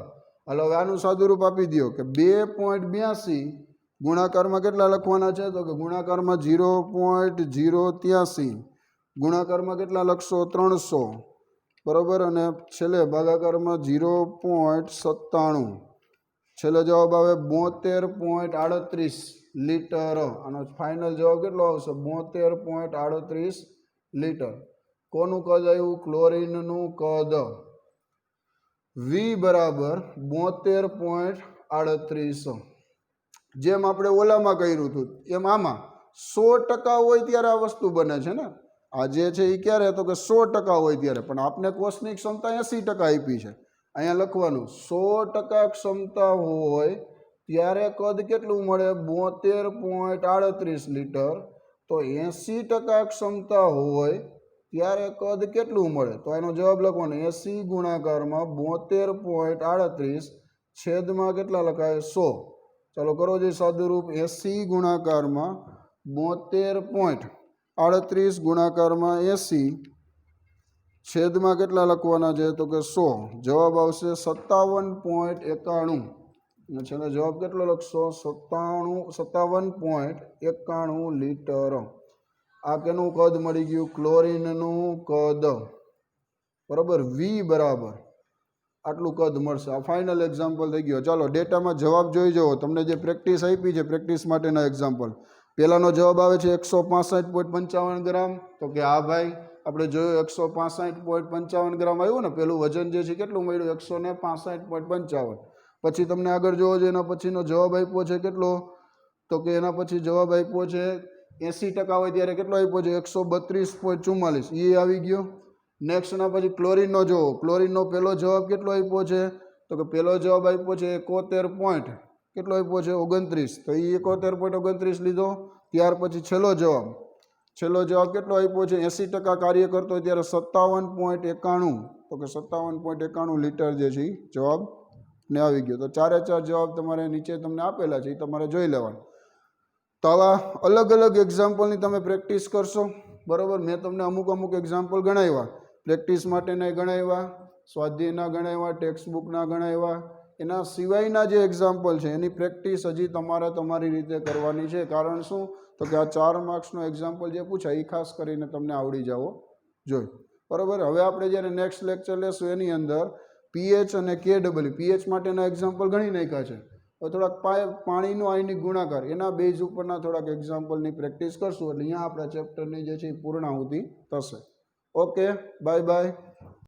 Speaker 1: હાલો હવે આનું સાદુરૂપ આપી દો કે 2.82 ગુણાકારમાં કેટલા લખવાના છે? તો કે ગુણાકારમાં 0.083. ગુણાકારમાં કેટલા લખશો? 300 બરાબર. અને છેલ્લે ભાગાકારમાં 0.97. છેલ્લે જવાબ આવે 72.38 લીટર. આનો ફાઇનલ જવાબ કેટલો આવશે? 72.38 લીટર. કોનું કદ આવ્યું? ક્લોરીનનું કદ. વી બરાબર 72.38. જેમ આપણે ઓલામાં કર્યું હતું એમ આમાં 100% હોય ત્યારે આ વસ્તુ બને છે ને. આ જે છે એ ક્યારે? તો કે 100% હોય ત્યારે. પણ આપને કોષની ક્ષમતા 80% આપી છે. અહીંયા લખવાનું 100% ક્ષમતા હોય ત્યારે કદ કેટલું મળે? 72.38 લીટર. તો 80% ક્ષમતા હોય ત્યારે કદ કેટલું મળે? તો એનો જવાબ લખવાનો 80 ગુણાકારમાં 72.38 છેદમાં કેટલા લખાય? 100. ચાલો કરો જે સાદુરૂપ. 80 ગુણાકારમાં 72.38 ગુણાકારમાં 80 છેદમાં કેટલા લખવાના છે? તો કે 100. જવાબ આવશે 57.91. અને છેલ્લે જવાબ કેટલો લખશો? 57.91 લીટર. આ કેનું કદ મળી ગયું? ક્લોરીનનું કદ. બરાબર. વી બરાબર આટલું કદ મળશે. આ ફાઇનલ એક્ઝામ્પલ થઈ ગયો. ચાલો ડેટામાં જવાબ જોઈ જુઓ. તમને જે પ્રેક્ટિસ આપી છે પ્રેક્ટિસ માટેના એક્ઝામ્પલ. પહેલાનો જવાબ આવે છે 165.55 ગ્રામ. તો કે હા ભાઈ આપણે જોયું 165.55 ગ્રામ આવ્યું ને. પેલું વજન જે છે કેટલું મળ્યું? 165.55. પછી તમને આગળ જોવો જોઈએ એના પછીનો જવાબ આપ્યો છે કેટલો? તો કે એના પછી જવાબ આપ્યો છે 80% હોય ત્યારે કેટલો આપ્યો છે? 132.44. એ આવી ગયો. નેક્સ્ટ એના પછી ક્લોરીનનો જોવો. ક્લોરીનનો પહેલો જવાબ કેટલો આપ્યો છે? તો કે પહેલો જવાબ આપ્યો છે 71. કેટલો આપ્યો છે 29, તો એ 71.29 લીધો. ત્યાર પછી છેલ્લો જવાબ કેટલો આપ્યો છે 80% કાર્ય કરતો હોય ત્યારે 57.91, તો કે 57.91 લીટર જે છે એ જવાબ ને આવી ગયો. તો 4 જવાબ તમારે નીચે તમને આપેલા છે એ તમારે જોઈ લેવાના. તો આવા અલગ અલગ એક્ઝામ્પલની તમે પ્રેક્ટિસ કરશો, બરાબર. મેં તમને અમુક એક્ઝામ્પલ ગણાવ્યા, પ્રેક્ટિસ માટેના ગણાવ્યા, સ્વાધ્યાયના ગણાવ્યા, ટેક્સ્ટ બુકના ગણાવ્યા. એના સિવાયના જે એક્ઝામ્પલ છે એની પ્રેક્ટિસ હજી તમારે તમારી રીતે કરવાની છે. કારણ શું, તો કે આ 4 માર્ક્સનો એક્ઝામ્પલ જે પૂછાય એ ખાસ કરીને તમને આવડી જવો જોઈએ, બરાબર. હવે આપણે જ્યારે નેક્સ્ટ લેક્ચર લેશું એની અંદર પીએચ અને કેડબલ્યુ, પીએચ માટેના એક્ઝામ્પલ ગણી નાખ્યા છે. હવે થોડાક પાણીનો આયનિક ગુણાકાર એના બેઝ ઉપરના થોડાક એક્ઝામ્પલની પ્રેક્ટિસ કરશું એટલે અહીંયા આપણા ચેપ્ટરની જે છે એ પૂર્ણાહુતિ થશે. Okay, bye bye.